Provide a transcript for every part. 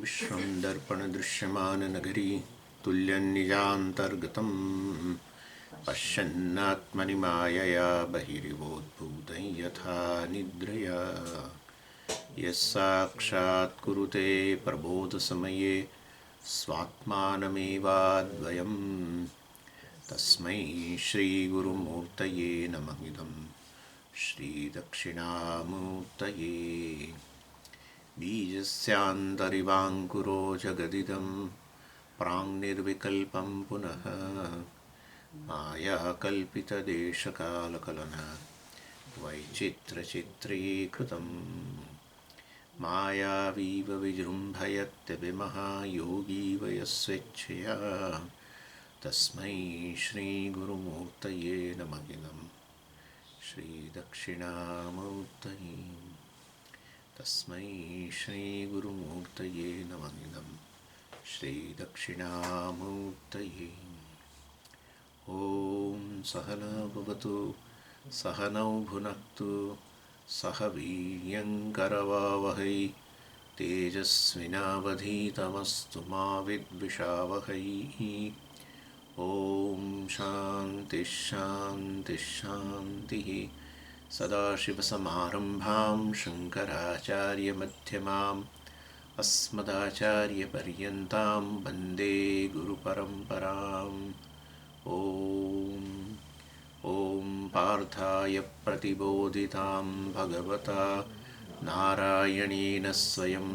विश्वं दर्पणदृश्यमाननगरी तुल्यन्निजान्तर्गतं पश्यन्नात्मनि मायया बहिरिवोद्भूतं यथा निद्रया यस्साक्षात् कुरुते प्रबोधसमये स्वात्मानमेवाद्वयं तस्मै श्रीगुरुमूर्तये नमः इदं श्रीदक्षिणामूर्तये बीजस्यान्तरिवाङ्कुरो जगदिदं प्राङ्निर्विकल्पं पुनः मायाकल्पितदेशकालकलन वैचित्रचित्रीकृतं मायावीव विजृम्भयत्यभिमः योगी वयस्वेच्छया तस्मै श्रीगुरुमूर्तये नमः इदं श्रीदक्षिणामूर्तये तस्मै श्रीगुरुमूर्तये नमः इदं श्रीदक्षिणामूर्तये। ॐ सहना भवतु सहनौ भुनक्तु सह वीर्यङ्करवावहै तेजस्विनावधीतमस्तु मा विद्विषावहै। ॐ शान्तिः शान्तिः शान्तिः। सदाशिवसमारम्भां शङ्कराचार्यमध्यमाम् अस्मदाचार्यपर्यन्तां वन्दे गुरुपरम्पराम्। ॐ पार्थाय प्रतिबोधितां भगवता नारायणेन स्वयं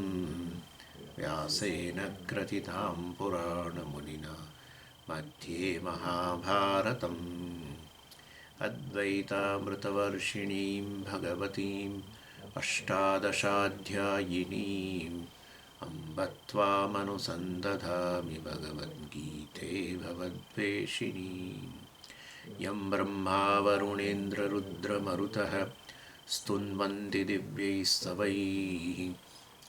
व्यासेन ग्रथितां पुराणमुनिना मध्ये महाभारतम् अद्वैतामृतवर्षिणीं भगवतीम् अष्टादशाध्यायिनीम् अम्ब त्वामनुसन्दधामि भगवद्गीते भवद्वेषिणीम्। यं ब्रह्मा वरुणेन्द्ररुद्रमरुतः स्तुन्वन्ति दिव्यैः स्तवैः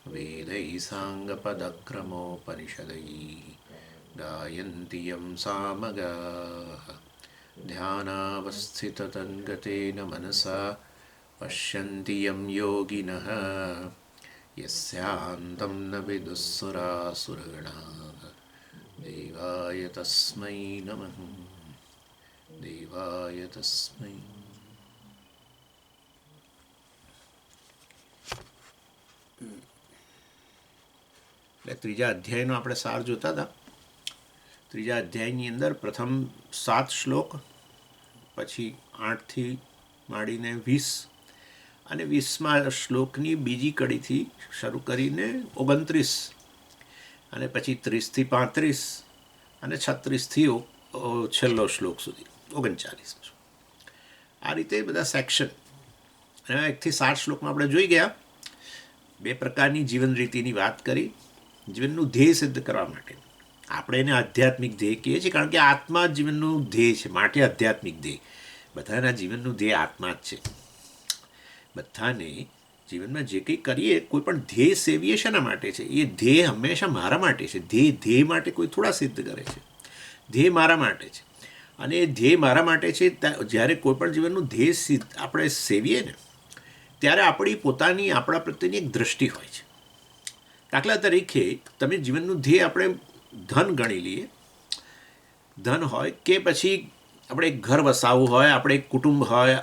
वेदैः साङ्गपदक्रमोपनिषदैः गायन्ति यं सामगाः। ध्यानावस्थिततन्गतेन मनसा पश्यन्ति यं योगिनः यस्यान्तं न विदुःसुरासुरगणाः। देवाय तस्मै नमः देवाय तस्मै। એટલે ત્રીજા અધ્યાયનો આપણે સાર જોતા હતા. ત્રીજા અધ્યાયની અંદર પ્રથમ 7 શ્લોક, પછી 8થી માંડીને 20 અને 20મા શ્લોકની બીજી કડીથી શરૂ કરીને 29 અને પછી 30થી 35 અને 36થી છેલ્લો શ્લોક સુધી 39. આ રીતે બધા સેક્શન. અને 1થી 7 શ્લોકમાં આપણે જોઈ ગયા બે પ્રકારની જીવન રીતિની વાત કરી. જીવનનું ધ્યેય સિદ્ધ કરવા માટે આપણે એને આધ્યાત્મિક ધ્યેય કહીએ છીએ, કારણ કે આત્મા જીવનનું ધ્યેય છે, માટે આધ્યાત્મિક ધ્યેય. બધાના જીવનનું ધ્યેય આત્મા જ છે. બધાને જીવનમાં જે કંઈ કરીએ કોઈ પણ ધ્યેય સેવીએ શેના માટે છે? એ ધ્યેય હંમેશા મારા માટે છે. ધ્યેય માટે કોઈ થોડા સિદ્ધ કરે છે. ધ્યેય મારા માટે છે. અને એ ધ્યેય મારા માટે છે. જ્યારે કોઈ પણ જીવનનું ધ્યેય આપણે સેવીએ ને ત્યારે આપણા પ્રત્યેની એક દૃષ્ટિ હોય છે. દાખલા તરીકે તમે જીવનનું ધ્યેય આપણે ધન ગણી લઈએ. ધન હોય કે પછી આપણે એક ઘર વસાવવું હોય, આપણે એક કુટુંબ હોય,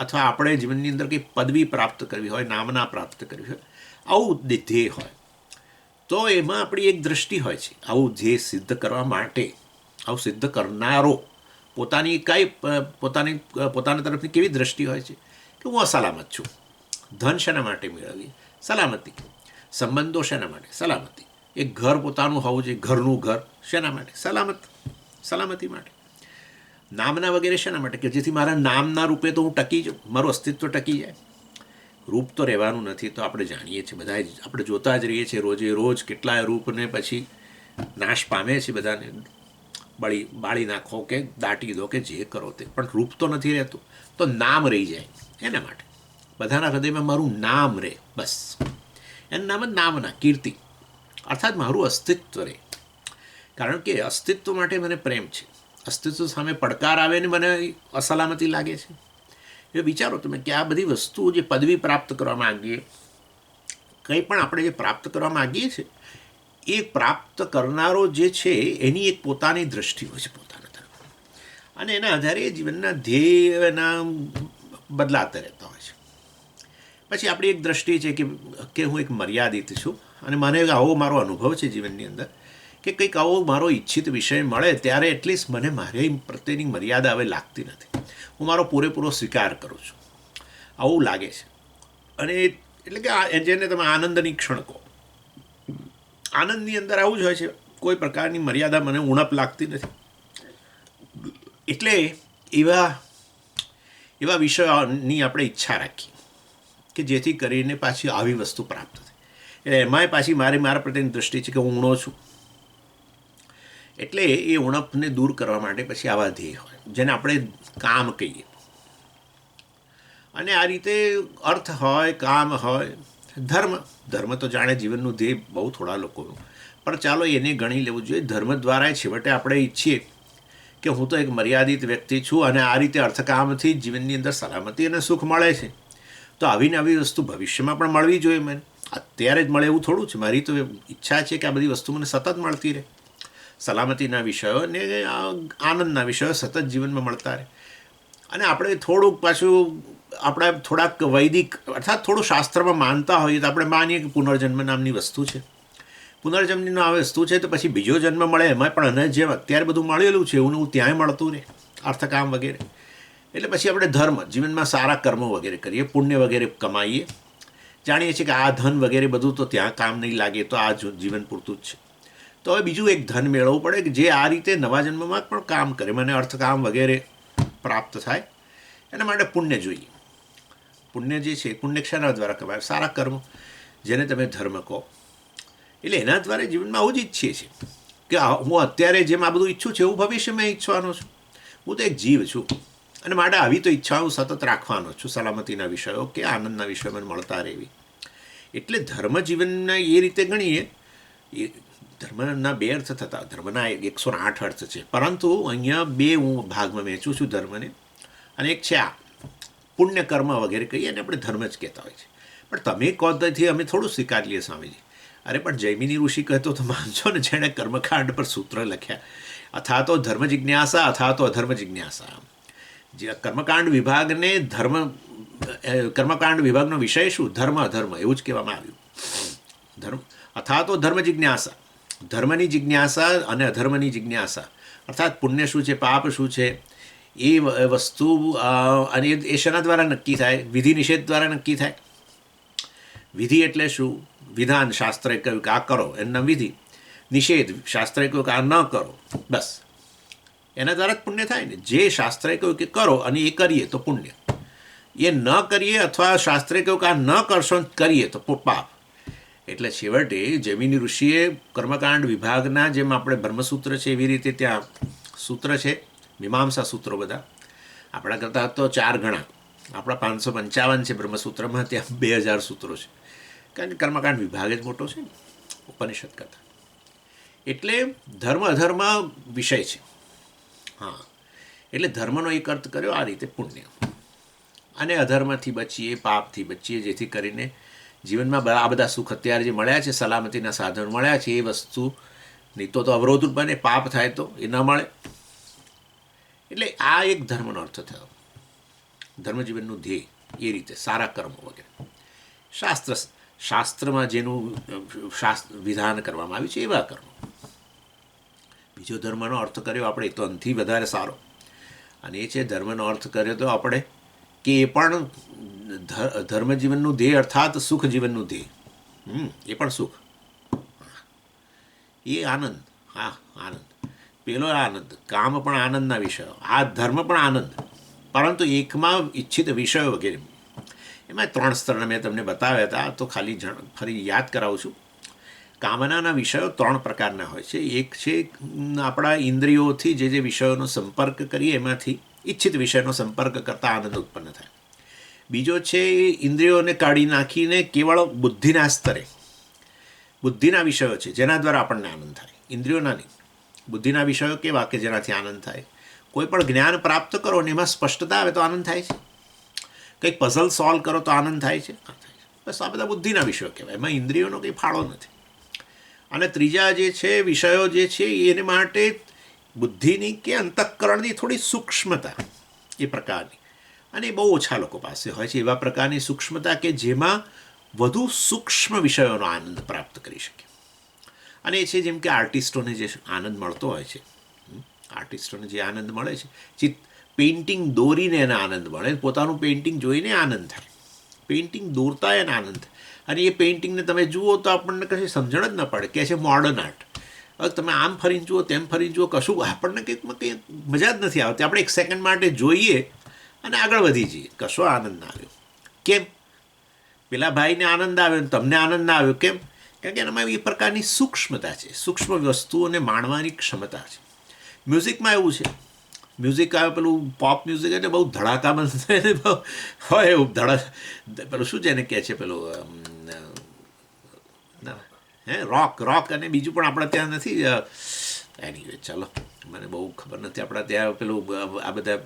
અથવા આપણે જીવનની અંદર કંઈ પદવી પ્રાપ્ત કરવી હોય, નામના પ્રાપ્ત કરવી હોય, આવું ધ્યેય હોય તો એમાં આપણી એક દૃષ્ટિ હોય છે. આવું ધ્યેય સિદ્ધ કરવા માટે, આવું સિદ્ધ કરનારો પોતાના તરફની કેવી દૃષ્ટિ હોય છે કે હું અસલામત છું. ધન શેના માટે મેળવીએ? સલામતી. સંબંધો શેના માટે? સલામતી. એક ઘર પોતાનું હોવું જોઈએ, ઘરનું ઘર શેના માટે? સલામતી માટે. નામના વગેરે શેના માટે? કે જેથી મારા નામના રૂપે તો હું ટકી જાઉં, મારું અસ્તિત્વ ટકી જાય. રૂપ તો રહેવાનું નથી, તો આપણે જાણીએ છીએ, બધા આપણે જોતા જ રહીએ છીએ રોજે રોજ કેટલાય રૂપને પછી નાશ પામે છે. બધાને બાળી નાખો કે દાટી દો કે જે કરો તે, પણ રૂપ તો નથી રહેતું. તો નામ રહી જાય. એના માટે બધાના હૃદયમાં મારું નામ રહે, બસ. એનું નામ જ નામના, કીર્તિ, અર્થાત મારું અસ્તિત્વ રહે. કારણ કે અસ્તિત્વ માટે મને પ્રેમ છે. અસ્તિત્વ સામે પડકાર આવે ને મને અસલામતી લાગે છે. એ વિચારો તમે કે આ બધી વસ્તુઓ જે પદવી પ્રાપ્ત કરવા માગીએ, કંઈ પણ આપણે જે પ્રાપ્ત કરવા માગીએ છીએ એ પ્રાપ્ત કરનારો જે છે એની એક પોતાની દૃષ્ટિ હોય છે પોતાના ધર્મ, અને એના આધારે જીવનના ધ્યેયના બદલાતા રહેતા હોય છે. પછી આપણી એક દૃષ્ટિ છે કે હું એક મર્યાદિત છું, અને મને આવો મારો અનુભવ છે જીવનની અંદર કે કંઈક આવો મારો ઈચ્છિત વિષય મળે ત્યારે એટલીસ્ટ મને મારે પ્રત્યેની મર્યાદા હવે લાગતી નથી, હું મારો પૂરેપૂરો સ્વીકાર કરું છું, આવું લાગે છે. અને એટલે કે જેને તમે આનંદની ક્ષણ કહો, આનંદની અંદર આવું જ હોય છે, કોઈ પ્રકારની મર્યાદા મને ઉણપ લાગતી નથી. એટલે એવા વિષયોની આપણે ઈચ્છા રાખીએ કે જેથી કરીને પાછી આવી વસ્તુ પ્રાપ્ત થાય. એટલે એમાંય પાછી મારા પ્રત્યેની દૃષ્ટિ છે કે હું ઊણો છું, એટલે એ ઉણપને દૂર કરવા માટે પછી આવા ધ્યેય હોય જેને આપણે કામ કહીએ. અને આ રીતે અર્થ હોય, કામ હોય, ધર્મ તો જાણે જીવનનું ધ્યેય બહુ થોડા લોકોનું, પણ ચાલો એને ગણી લેવું જોઈએ. ધર્મ દ્વારા છેવટે આપણે ઈચ્છીએ કે હું તો એક મર્યાદિત વ્યક્તિ છું અને આ રીતે અર્થકામથી જીવનની અંદર સલામતી અને સુખ મળે છે, તો આવીને આવી વસ્તુ ભવિષ્યમાં પણ મળવી જોઈએ. મને અત્યારે જ મળે એવું થોડું છે. મારી તો ઈચ્છા છે કે આ બધી વસ્તુ મને સતત મળતી રહે, સલામતીના વિષયો અને આનંદના વિષયો સતત જીવનમાં મળતા રહે. અને આપણે થોડુંક પાછું આપણા થોડાક વૈદિક અર્થાત થોડું શાસ્ત્રમાં માનતા હોઈએ તો આપણે માનીએ કે પુનર્જન્મ નામની વસ્તુ છે, પુનર્જન્મની આ વસ્તુ છે, તો પછી બીજો જન્મ મળે એમાં પણ અને જેમ અત્યારે બધું મળેલું છે એવું ત્યાંય મળતું રહે, અર્થકામ વગેરે. એટલે પછી આપણે ધર્મ જીવનમાં સારા કર્મો વગેરે કરીએ, પુણ્ય વગેરે કમાઈએ. જાણીએ છીએ કે આ ધન વગેરે બધું તો ત્યાં કામ નહીં લાગે, તો આ જીવન પૂરતું જ છે. તો હવે બીજું એક ધન મેળવવું પડે કે જે આ રીતે નવા જન્મમાં પણ કામ કરે, મને અર્થકામ વગેરે પ્રાપ્ત થાય. એના માટે પુણ્ય જોઈએ. પુણ્ય જે છે પુણ્ય ક્ષેત્ર દ્વારા કમાય, સારા કર્મ જેને તમે ધર્મ કહો. એટલે એના દ્વારા જીવનમાં આવું જ ઈચ્છીએ છીએ કે હું અત્યારે જેમ આ બધું ઈચ્છું છું એવું ભવિષ્યમાં ઈચ્છવાનો છું. હું તો એક જીવ છું અને માટે આવી તો ઈચ્છા હું સતત રાખવાનો છું, સલામતીના વિષયો કે આનંદના વિષયો મને મળતા રહેવી. એટલે ધર્મ જીવનના એ રીતે ગણીએ, એ ધર્મના બે અર્થ થતા, ધર્મના 108 અર્થ છે, પરંતુ અહીંયા બે હું ભાગમાં વહેંચું છું ધર્મને. અને એક છે આ પુણ્ય કર્મ વગેરે કહીએ અને આપણે ધર્મ જ કહેતા હોય છે. પણ તમે કહો તેથી અમે થોડું સ્વીકારી લઈએ સ્વામીજી. અરે પણ જૈમિની ઋષિ કહેતો તો માનશો ને, જેણે કર્મકાંડ પર સૂત્ર લખ્યા, અથવા તો ધર્મ જિજ્ઞાસા અથવા તો અધર્મ જિજ્ઞાસા. જે કર્મકાંડ વિભાગને કર્મકાંડ વિભાગનો વિષય શું? ધર્મ અધર્મ એવું જ કહેવામાં આવ્યું. ધર્મ અથવા તો ધર્મ જિજ્ઞાસા, ધર્મની જિજ્ઞાસા અને અધર્મની જિજ્ઞાસા, અર્થાત પુણ્ય શું છે, પાપ શું છે, એ વસ્તુ. અને એ શેના દ્વારા નક્કી થાય? વિધિ નિષેધ દ્વારા નક્કી થાય. વિધિ એટલે શું? વિધાન, શાસ્ત્રે કહ્યું કે આ કરો, એમના વિધિ. નિષેધ, શાસ્ત્રે કહ્યું કે આ ન કરો, બસ એના દ્વારા જ પુણ્ય થાય ને. જે શાસ્ત્રે કહ્યું કે કરો અને એ કરીએ તો પુણ્ય, એ ન કરીએ અથવા શાસ્ત્રે કહ્યું કે આ ન કરશો કરીએ તો પાપ. એટલે છેવટે જૈમિની ઋષિએ કર્મકાંડ વિભાગના જેમ આપણે બ્રહ્મસૂત્ર છે એવી રીતે ત્યાં સૂત્ર છે, મીમાંસા સૂત્રો બધા આપણા કરતાં તો 4 ગણા, આપણા 555 છે બ્રહ્મસૂત્રમાં, ત્યાં 2000 સૂત્રો છે. કારણ કે કર્મકાંડ વિભાગ જ મોટો છે ને ઉપનિષદ કરતાં. એટલે ધર્મ અધર્મ વિષય છે. હા, એટલે ધર્મનો એક અર્થ કર્યો આ રીતે પુણ્ય, અને અધર્મથી બચીએ, પાપથી બચીએ, જેથી કરીને જીવનમાં આ બધા સુખ અત્યારે જે મળ્યા છે, સલામતીના સાધનો મળ્યા છે, એ વસ્તુની તો અવરોધ બને, પાપ થાય તો એ ન મળે. એટલે આ એક ધર્મનો અર્થ થયો, ધર્મજીવનનું ધ્યેય એ રીતે સારા કર્મો વગેરે. શાસ્ત્રમાં જેનું વિધાન કરવામાં આવ્યું છે એવા કર્મો. બીજો ધર્મનો અર્થ કર્યો આપણે તો અંથી વધારે સારો, અને એ છે ધર્મનો અર્થ કર્યો તો આપણે કે એ પણ ધર્મજીવનનું ધ્યેય અર્થાત સુખ જીવનનું ધ્યેય. એ પણ સુખ, એ આનંદ. હા, આનંદ પેલો આનંદ, કામ પણ આનંદના વિષયો, આ ધર્મ પણ આનંદ, પરંતુ એકમાં ઈચ્છિત વિષયો વગેરે. એમાં 3 સ્તરના મેં તમને બતાવ્યા હતા, તો ખાલી ફરી યાદ કરાવું છું. કામનાના વિષયો 3 પ્રકારના હોય છે. એક છે આપણા ઇન્દ્રિયોથી જે વિષયોનો સંપર્ક કરીએ એમાંથી ઈચ્છિત વિષયનો સંપર્ક કરતાં આનંદ ઉત્પન્ન થાય. બીજો છે ઇન્દ્રિયોને કાઢી નાખીને કેવળ બુદ્ધિના સ્તરે બુદ્ધિના વિષયો છે જેના દ્વારા આપણને આનંદ થાય, ઇન્દ્રિયોના નહીં. બુદ્ધિના વિષયો કેવા કે જેનાથી આનંદ થાય? કોઈ પણ જ્ઞાન પ્રાપ્ત કરો ને એમાં સ્પષ્ટતા આવે તો આનંદ થાય છે, કંઈક પઝલ સોલ્વ કરો તો આનંદ થાય છે. બસ આ બધા બુદ્ધિના વિષયો કહેવાય, એમાં ઇન્દ્રિયોનો કંઈ ફાળો નથી. અને ત્રીજા જે છે વિષયો જે છે એને માટે બુદ્ધિની કે અંતઃકરણની થોડી સૂક્ષ્મતા એ પ્રકારની, અને એ બહુ ઓછા લોકો પાસે હોય છે એવા પ્રકારની સૂક્ષ્મતા કે જેમાં વધુ સૂક્ષ્મ વિષયોનો આનંદ પ્રાપ્ત કરી શકે. અને એ છે જેમ કે આર્ટિસ્ટોને જે આનંદ મળતો હોય છે, આર્ટિસ્ટોને જે આનંદ મળે છે, પેઇન્ટિંગ દોરીને એને આનંદ મળે, પોતાનું પેઇન્ટિંગ જોઈને આનંદ થાય, પેઇન્ટિંગ દોરતા એને આનંદ થાય. અને એ પેઇન્ટિંગને તમે જુઓ તો આપણને કશી સમજણ જ ન પડે કે છે મોડર્ન આર્ટ. હવે તમે આમ ફરીને જુઓ તેમ ફરીને જુઓ, કશું આપણને કંઈ મજા જ નથી આવતી. આપણે એક સેકન્ડ માટે જોઈએ અને આગળ વધી જઈએ, કશો આનંદ ના આવ્યો. કેમ? પેલા ભાઈને આનંદ આવ્યો ને તમને આનંદ ના આવ્યો, કેમ? કારણ કે એનામાં એ પ્રકારની સૂક્ષ્મતા છે, સૂક્ષ્મ વસ્તુઓને માણવાની ક્ષમતા છે. મ્યુઝિકમાં એવું છે, મ્યુઝિક આવે પેલું પોપ મ્યુઝિક એટલે બહુ ધડાકામાં હોય એવું પેલું શું છે એને કહે છે પેલું રોક અને બીજું પણ આપણે ત્યાં નથી. એનીવે ચાલો, મને બહુ ખબર નથી. આપણા ત્યાં પેલું આ બધા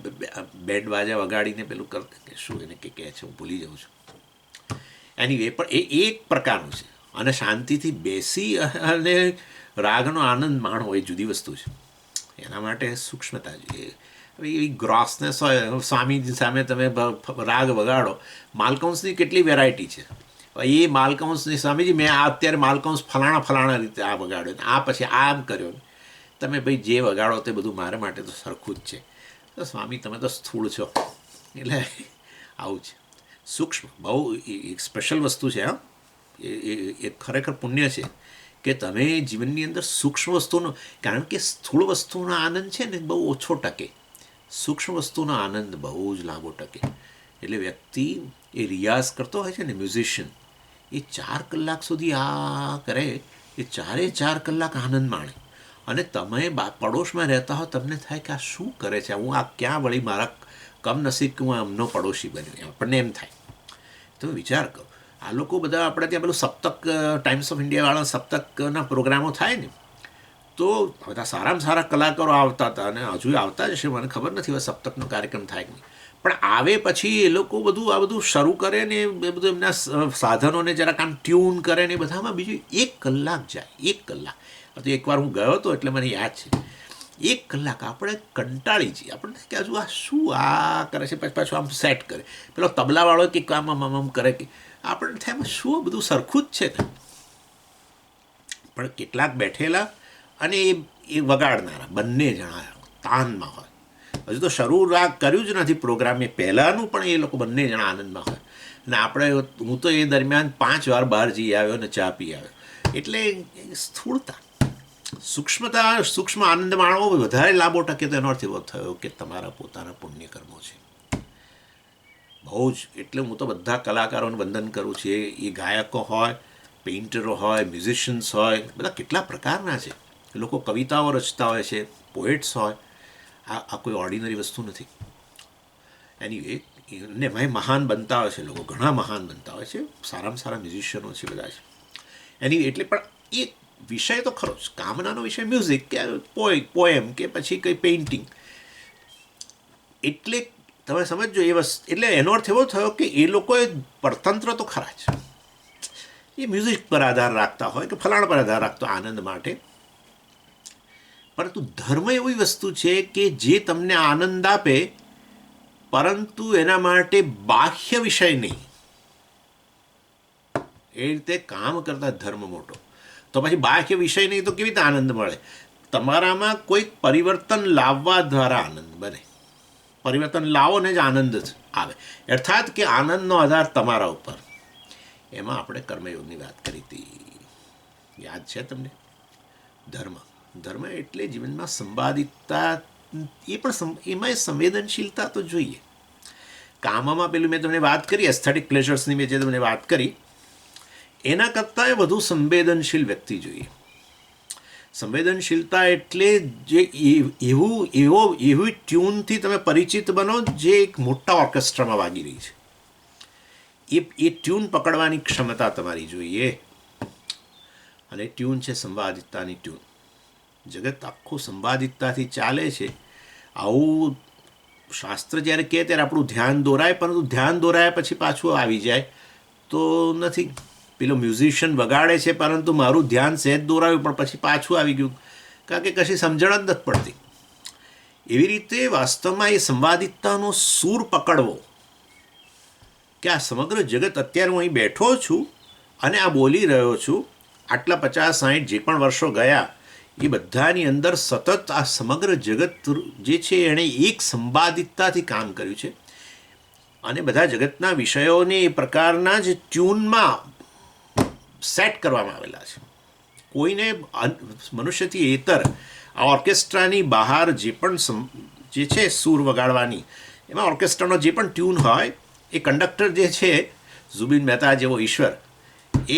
બેન્ડ બાજા વગાડીને પેલું કરતા શું એને કહે છે, હું ભૂલી જાઉં છું. એનીવે પણ એ એક પ્રકારનું છે. અને શાંતિથી બેસી અને રાગનો આનંદ માણવો એ જુદી વસ્તુ છે. એના માટે સૂક્ષ્મતા જોઈએ. હવે એ ગ્રોસનેસ હોય. સ્વામીજી સામે તમે રાગ વગાડો, માલકંસની કેટલી વેરાયટી છે. એ માલકંસની સ્વામીજી મેં આ અત્યારે માલકંસ ફલાણા રીતે આ વગાડ્યો, આ પછી આમ કર્યો. તમે ભાઈ જે વગાડો તે બધું મારા માટે તો સરખું જ છે. તો સ્વામી તમે તો સ્થૂળ છો. એટલે આવું છે. સૂક્ષ્મ બહુ એક સ્પેશિયલ વસ્તુ છે. હા, એ ખરેખર પુણ્ય છે કે તમે જીવનની અંદર સૂક્ષ્મ વસ્તુનો, કારણ કે સ્થૂળ વસ્તુનો આનંદ છે ને બહુ ઓછો ટકે, સૂક્ષ્મ વસ્તુનો આનંદ બહુ જ લાંબો ટકે. એટલે વ્યક્તિ એ રિયાઝ કરતો હોય છે ને, મ્યુઝિશિયન, એ 4 કલાક સુધી આ કરે, એ 4 કલાક આનંદ માણે. અને તમે પડોશમાં રહેતા હો, તમને થાય કે આ શું કરે છે, હું આ ક્યાં વળી મારા કમનસીબ કે હું એમનો પડોશી બન્યો, આપણને એમ થાય. તમે વિચાર કરો, આ લોકો બધા આપણે ત્યાં પેલું સપ્તક, ટાઈમ્સ ઓફ ઇન્ડિયાવાળા સપ્તકના પ્રોગ્રામો થાય ને, તો બધા સારામાં સારા કલાકારો આવતા હતા અને હજુ આવતા જ હશે, મને ખબર નથી હવે સપ્તકનો કાર્યક્રમ થાય કે નહીં. પણ આવે પછી એ લોકો બધું આ બધું શરૂ કરે ને એ બધું એમના સાધનોને જરાક આમ ટ્યુન કરે ને બધામાં બીજું 1 કલાક જાય. 1 કલાક. તો એકવાર હું ગયો હતો એટલે મને યાદ છે, 1 કલાક આપણે કંટાળી જઈએ. આપણને કે હજુ આ શું આ કરે છે, પછી પાછું આમ સેટ કરે, પેલો તબલાવાળો કે કામ આમ કરે કે આપણને થાય શું બધું સરખું જ છે. પણ કેટલાક બેઠેલા અને એ વગાડનારા બંને જણા તાનમાં હોય. હજુ તો શરૂ રાગ કર્યું જ નથી પ્રોગ્રામ, એ પહેલાંનું પણ એ લોકો બંને જણા આનંદમાં હોય. અને આપણે, હું તો એ દરમિયાન 5 વાર બહાર જઈ આવ્યો અને ચા પી આવ્યો. એટલે સ્થૂળતા, સૂક્ષ્મતા, સૂક્ષ્મ આનંદ માણવો વધારે લાંબો ટકે. તો એનો અર્થ એવો થયો કે તમારા પોતાના પુણ્યકર્મો છે બહુ જ. એટલે હું તો બધા કલાકારોને વંદન કરું છું. એ ગાયકો હોય, પેઇન્ટરો હોય, મ્યુઝિશિયન્સ હોય, બધા કેટલા પ્રકારના છે. લોકો કવિતાઓ રચતા હોય છે, પોએટ્સ હોય. આ કોઈ ઓર્ડિનરી વસ્તુ નથી. એનીવે, ને ભાઈ મહાન બનતા હોય છે લોકો, ઘણા મહાન બનતા હોય છે, સારામાં સારા મ્યુઝિશિયનો છે બધા છે. એની એટલે પણ એ વિષય તો ખરો જ, કામનાનો વિષય મ્યુઝિક કે પોએમ કે પછી કંઈ પેઇન્ટિંગ. એટલે તમે સમજો એ વસ્તુ. એટલે એનો અર્થ એવો થયો કે એ લોકોએ પરતંત્ર તો ખરા જ, એ મ્યુઝિક પર આધાર રાખતા હોય કે ફલાણા પર આધાર રાખતો આનંદ માટે. પરંતુ ધર્મ એવી વસ્તુ છે કે જે તમને આનંદ આપે, પરંતુ એના માટે બાહ્ય વિષય નહીં. એ રીતે કામ કરતા ધર્મ મોટો. તો પછી બાહ્ય વિષય નહીં તો કેવી રીતે આનંદ મળે? તમારામાં કોઈક પરિવર્તન લાવવા દ્વારા આનંદ બને. પરિવર્તન લાવો ને જ આનંદ જ આવે. અર્થાત કે આનંદનો આધાર તમારા ઉપર. એમાં આપણે કર્મયોગની વાત કરી હતી, યાદ છે તમને? ધર્મ એટલે જીવનમાં સંવાદિતતા. એ પણ એમાં સંવેદનશીલતા તો જોઈએ. કામમાં પેલું મેં તમને વાત કરી, એસ્થેટિક પ્લેઝર્સની મેં જે તમને વાત કરી, એના કરતાં વધુ સંવેદનશીલ વ્યક્તિ જોઈએ. સંવેદનશીલતા એટલે જે એવી ટ્યુનથી તમે પરિચિત બનો જે એક મોટા ઓર્કેસ્ટ્રામાં વાગી રહી છે. એ ટ્યુન પકડવાની ક્ષમતા તમારી જોઈએ. અને ટ્યુન છે સંવાદિતતાની ટ્યુન. જગત આખું સંવાદિતતાથી ચાલે છે. આવું શાસ્ત્ર જ્યારે કહે ત્યારે આપણું ધ્યાન દોરાય, પરંતુ ધ્યાન દોરાયા પછી પાછું આવી જાય તો નથી. પેલો મ્યુઝિશિયન વગાડે છે પરંતુ મારું ધ્યાન સહેજ દોરાયું પણ પછી પાછું આવી ગયું, કારણ કે કશી સમજણ જ નથી પડતી. એવી રીતે વાસ્તવમાં એ સંવાદિતતાનો સૂર પકડવો કે આ સમગ્ર જગત, અત્યારે હું અહીં બેઠો છું અને આ બોલી રહ્યો છું, આટલા 50-60 જે પણ વર્ષો ગયા એ બધાની અંદર સતત આ સમગ્ર જગત જે છે એણે એક સંવાદિતતાથી કામ કર્યું છે અને બધા જગતના વિષયોને એ પ્રકારના જ ટ્યુનમાં સેટ કરવામાં આવેલા છે. કોઈને મનુષ્યથી એતર આ ઓર્કેસ્ટ્રાની બહાર જે પણ જે છે સૂર વગાડવાની, એમાં ઓર્કેસ્ટ્રાનો જે પણ ટ્યુન હોય એ કંડક્ટર જે છે ઝુબીન મહેતા જેવો ઈશ્વર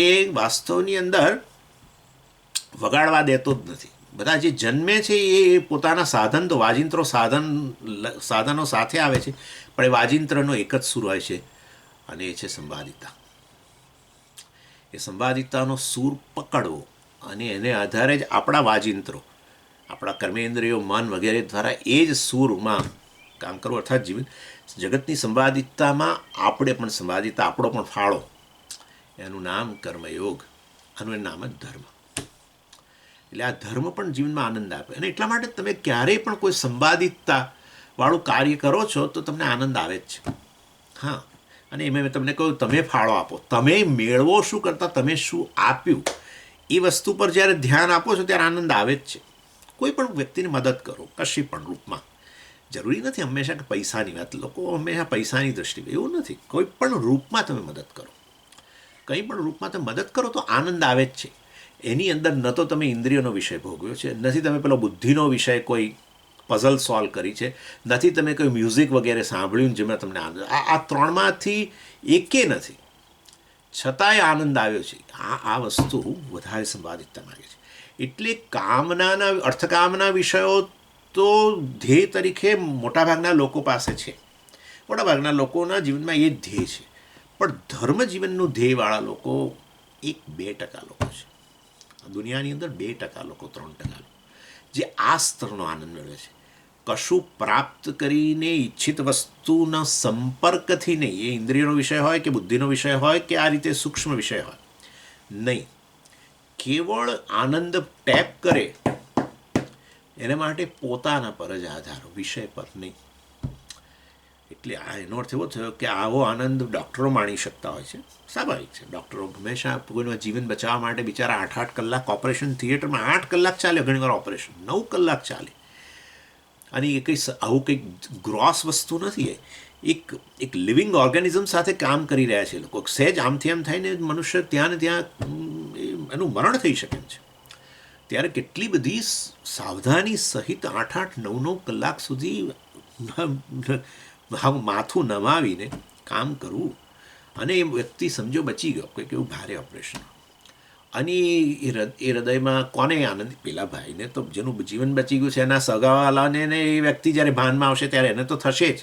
એ વાસ્તવની અંદર વગાડવા દેતો જ નથી. બધા જે જન્મે છે એ પોતાના સાધન તો વાજિંત્રો સાધનો સાથે આવે છે, પણ એ વાજિંત્રનો એક જ સૂર હોય છે અને એ છે સંવાદિતા. એ સંવાદિતાનો સૂર પકડવો અને એને આધારે જ આપણા વાજિંત્રો, આપણા કર્મેન્દ્રિયો, મન વગેરે દ્વારા એ જ સૂરમાં કામ કરવું, અર્થાત જીવન જગતની સંવાદિતામાં આપણે પણ સંવાદિતા, આપણો પણ ફાળો, એનું નામ કર્મયોગ, આનું નામ જ ધર્મ. એટલે આ ધર્મ પણ જીવનમાં આનંદ આપે અને એટલા માટે તમે ક્યારેય પણ કોઈ સંવાદિતતા વાળું કાર્ય કરો છો તો તમને આનંદ આવે જ છે. હા, અને એમાં મેં તમને કહ્યું તમે ફાળો આપો, તમે મેળવો શું કરતાં તમે શું આપ્યું એ વસ્તુ પર જ્યારે ધ્યાન આપો છો ત્યારે આનંદ આવે જ છે. કોઈ પણ વ્યક્તિને મદદ કરો કશી પણ રૂપમાં, જરૂરી નથી હંમેશા કે પૈસાની વાત, લોકો હંમેશા પૈસાની દ્રષ્ટિએ, એવું નથી. કોઈ પણ રૂપમાં તમે મદદ કરો, કંઈ પણ રૂપમાં તમે મદદ કરો તો આનંદ આવે જ છે. એની અંદર ન તો તમે ઇન્દ્રિયોનો વિષય ભોગવ્યો છે, નથી તમે પેલો બુદ્ધિનો વિષય કોઈ પઝલ સોલ્વ કરી છે, નથી તમે કોઈ મ્યુઝિક વગેરે સાંભળ્યું જેમાં તમને આનંદ, આ ત્રણમાંથી એકે નથી, છતાંય આનંદ આવ્યો છે. આ વસ્તુ વધારે સંવાદિતતા માગે છે. એટલે કામનાના, અર્થકામના વિષયો તો ધ્યેય તરીકે મોટાભાગના લોકો પાસે છે, મોટાભાગના લોકોના જીવનમાં એ જ ધ્યેય છે. પણ ધર્મ જીવનનું ધ્યેયવાળા લોકો 1-2% લોકો છે દુનિયાની અંદર, 2% લોકો, 3% લોકો જે આ સ્તરનો આનંદ મેળવે છે. કશું પ્રાપ્ત કરીને ઈચ્છિત વસ્તુના સંપર્કથી નહીં, એ ઇન્દ્રિયનો વિષય હોય કે બુદ્ધિનો વિષય હોય કે આ રીતે સૂક્ષ્મ વિષય હોય નહીં, કેવળ આનંદ ટેપ કરે એના માટે પોતાના પર જ આધાર, વિષય પર નહીં. એટલે આ એનો અર્થ એવો થયો કે આવો આનંદ ડૉક્ટરો માણી શકતા હોય છે, સ્વાભાવિક છે. ડૉક્ટરો હંમેશા કોઈનું જીવન બચાવવા માટે બિચારા 8-8 કલાક ઓપરેશન થિયેટરમાં 8 કલાક ચાલે, ઘણીવાર ઓપરેશન 9 કલાક ચાલે. અને એ કંઈ આવું કંઈક ગ્રોસ વસ્તુ નથી. એક લિવિંગ ઓર્ગેનિઝમ સાથે કામ કરી રહ્યા છે લોકો. સહેજ આમથી આમ થઈને મનુષ્ય ત્યાં ને ત્યાં એનું મરણ થઈ શકે છે. ત્યારે કેટલી બધી સાવધાની સહિત 8-9 કલાક સુધી માથું નમાવીને કામ કરવું, અને એ વ્યક્તિ સમજો બચી ગયો કંઈક એવું ભારે ઓપરેશન, અને એ હૃદયમાં કોને આનંદ? પેલા ભાઈને તો જેનું જીવન બચી ગયું છે એના સગાવાલાને, એ વ્યક્તિ જ્યારે ભાનમાં આવશે ત્યારે એને તો થશે જ,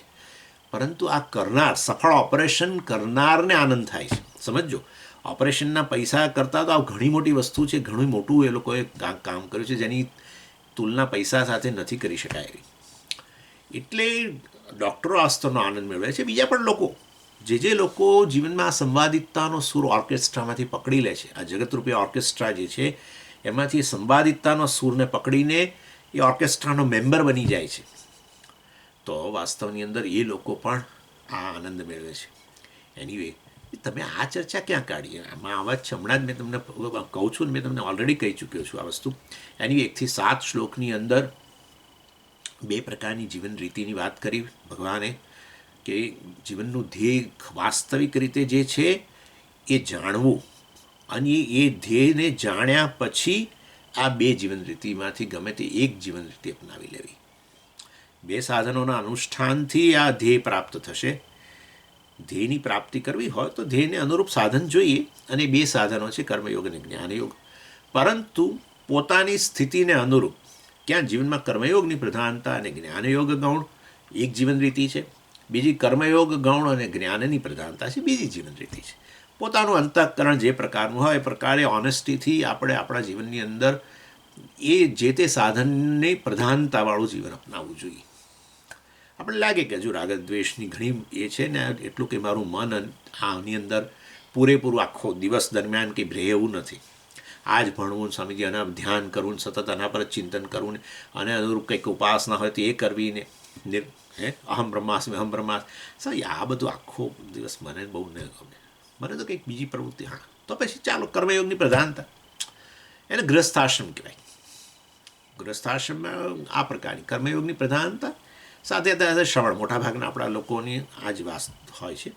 પરંતુ આ કરનાર, સફળ ઓપરેશન કરનારને આનંદ થાય છે. સમજો, ઓપરેશનના પૈસા કરતાં તો આ ઘણી મોટી વસ્તુ છે, ઘણું મોટું એ લોકોએ કામ કર્યું છે જેની તુલના પૈસા સાથે નથી કરી શકાય એવી. એટલે ડૉક્ટરો આ સ્તરનો આનંદ મેળવે છે. બીજા પણ લોકો, જે લોકો જીવનમાં આ સંવાદિતતાનો સૂર ઓર્કેસ્ટ્રામાંથી પકડી લે છે, આ જગતરૂપી ઓર્કેસ્ટ્રા જે છે એમાંથી સંવાદિતતાનો સૂરને પકડીને એ ઓર્કેસ્ટ્રાનો મેમ્બર બની જાય છે, તો વાસ્તવની અંદર એ લોકો પણ આ આનંદ મેળવે છે. એનીવે, તમે આ ચર્ચા ક્યાં કાઢીએ? આમાં આવા જ છે. હમણાં જ મેં તમને કહું છું, મેં તમને ઓલરેડી કહી ચૂક્યો છું આ વસ્તુ. એનીવે 1-7 શ્લોકની અંદર 2 પ્રકારની જીવન રીતિની વાત કરી ભગવાને, કે જીવનનું ધ્યેય વાસ્તવિક રીતે જે છે એ જાણવું, અને એ ધ્યેયને જાણ્યા પછી આ 2 જીવન રીતિમાંથી ગમે તે એક જીવન રીતિ અપનાવી લેવી. 2 સાધનોના અનુષ્ઠાનથી આ ધ્યેય પ્રાપ્ત થશે. ધ્યેયની પ્રાપ્તિ કરવી હોય તો ધ્યેયને અનુરૂપ સાધન જોઈએ, અને 2 સાધનો છે, કર્મયોગ અને જ્ઞાનયોગ. પરંતુ પોતાની સ્થિતિને અનુરૂપ, ક્યાં જીવનમાં કર્મયોગની પ્રધાનતા અને જ્ઞાનયોગ ગૌણ એક જીવન રીતિ છે, બીજી કર્મયોગ ગૌણ અને જ્ઞાનની પ્રધાનતા છે બીજી જીવન રીતિ છે. પોતાનું અંતઃકરણ જે પ્રકારનું હોય એ પ્રકારે ઓનેસ્ટીથી આપણે આપણા જીવનની અંદર એ જે તે સાધનની પ્રધાનતાવાળું જીવન અપનાવવું જોઈએ. આપણે લાગે કે હજુ રાગ દ્વેષની ઘણી એ છે ને, એટલું કે મારું મન આની અંદર પૂરેપૂરું આખો દિવસ દરમિયાન કંઈ રહેવું નથી. આ જ ભણવું સ્વામીજી, આના ધ્યાન કરવું, સતત આના પર જ ચિંતન કરવું ને અને અનુરૂપ કંઈક ઉપાસના હોય તો એ કરવી ને અહમ બ્રહ્માસ્મિ અહમ બ્રહ્માસ્મિ. સાહેબ આ બધું આખો દિવસ મને બહુ ન ગમે. મને તો કંઈક બીજી પ્રવૃત્તિ. હા તો પછી ચાલો કર્મયોગની પ્રધાનતા એને ગ્રસ્થાશ્રમ કહેવાય. ગ્રસ્થાશ્રમમાં આ પ્રકારની કર્મયોગની પ્રધાનતા સાથે સાથે શ્રવણ. મોટાભાગના આપણા લોકોની આ જ વાત હોય છે.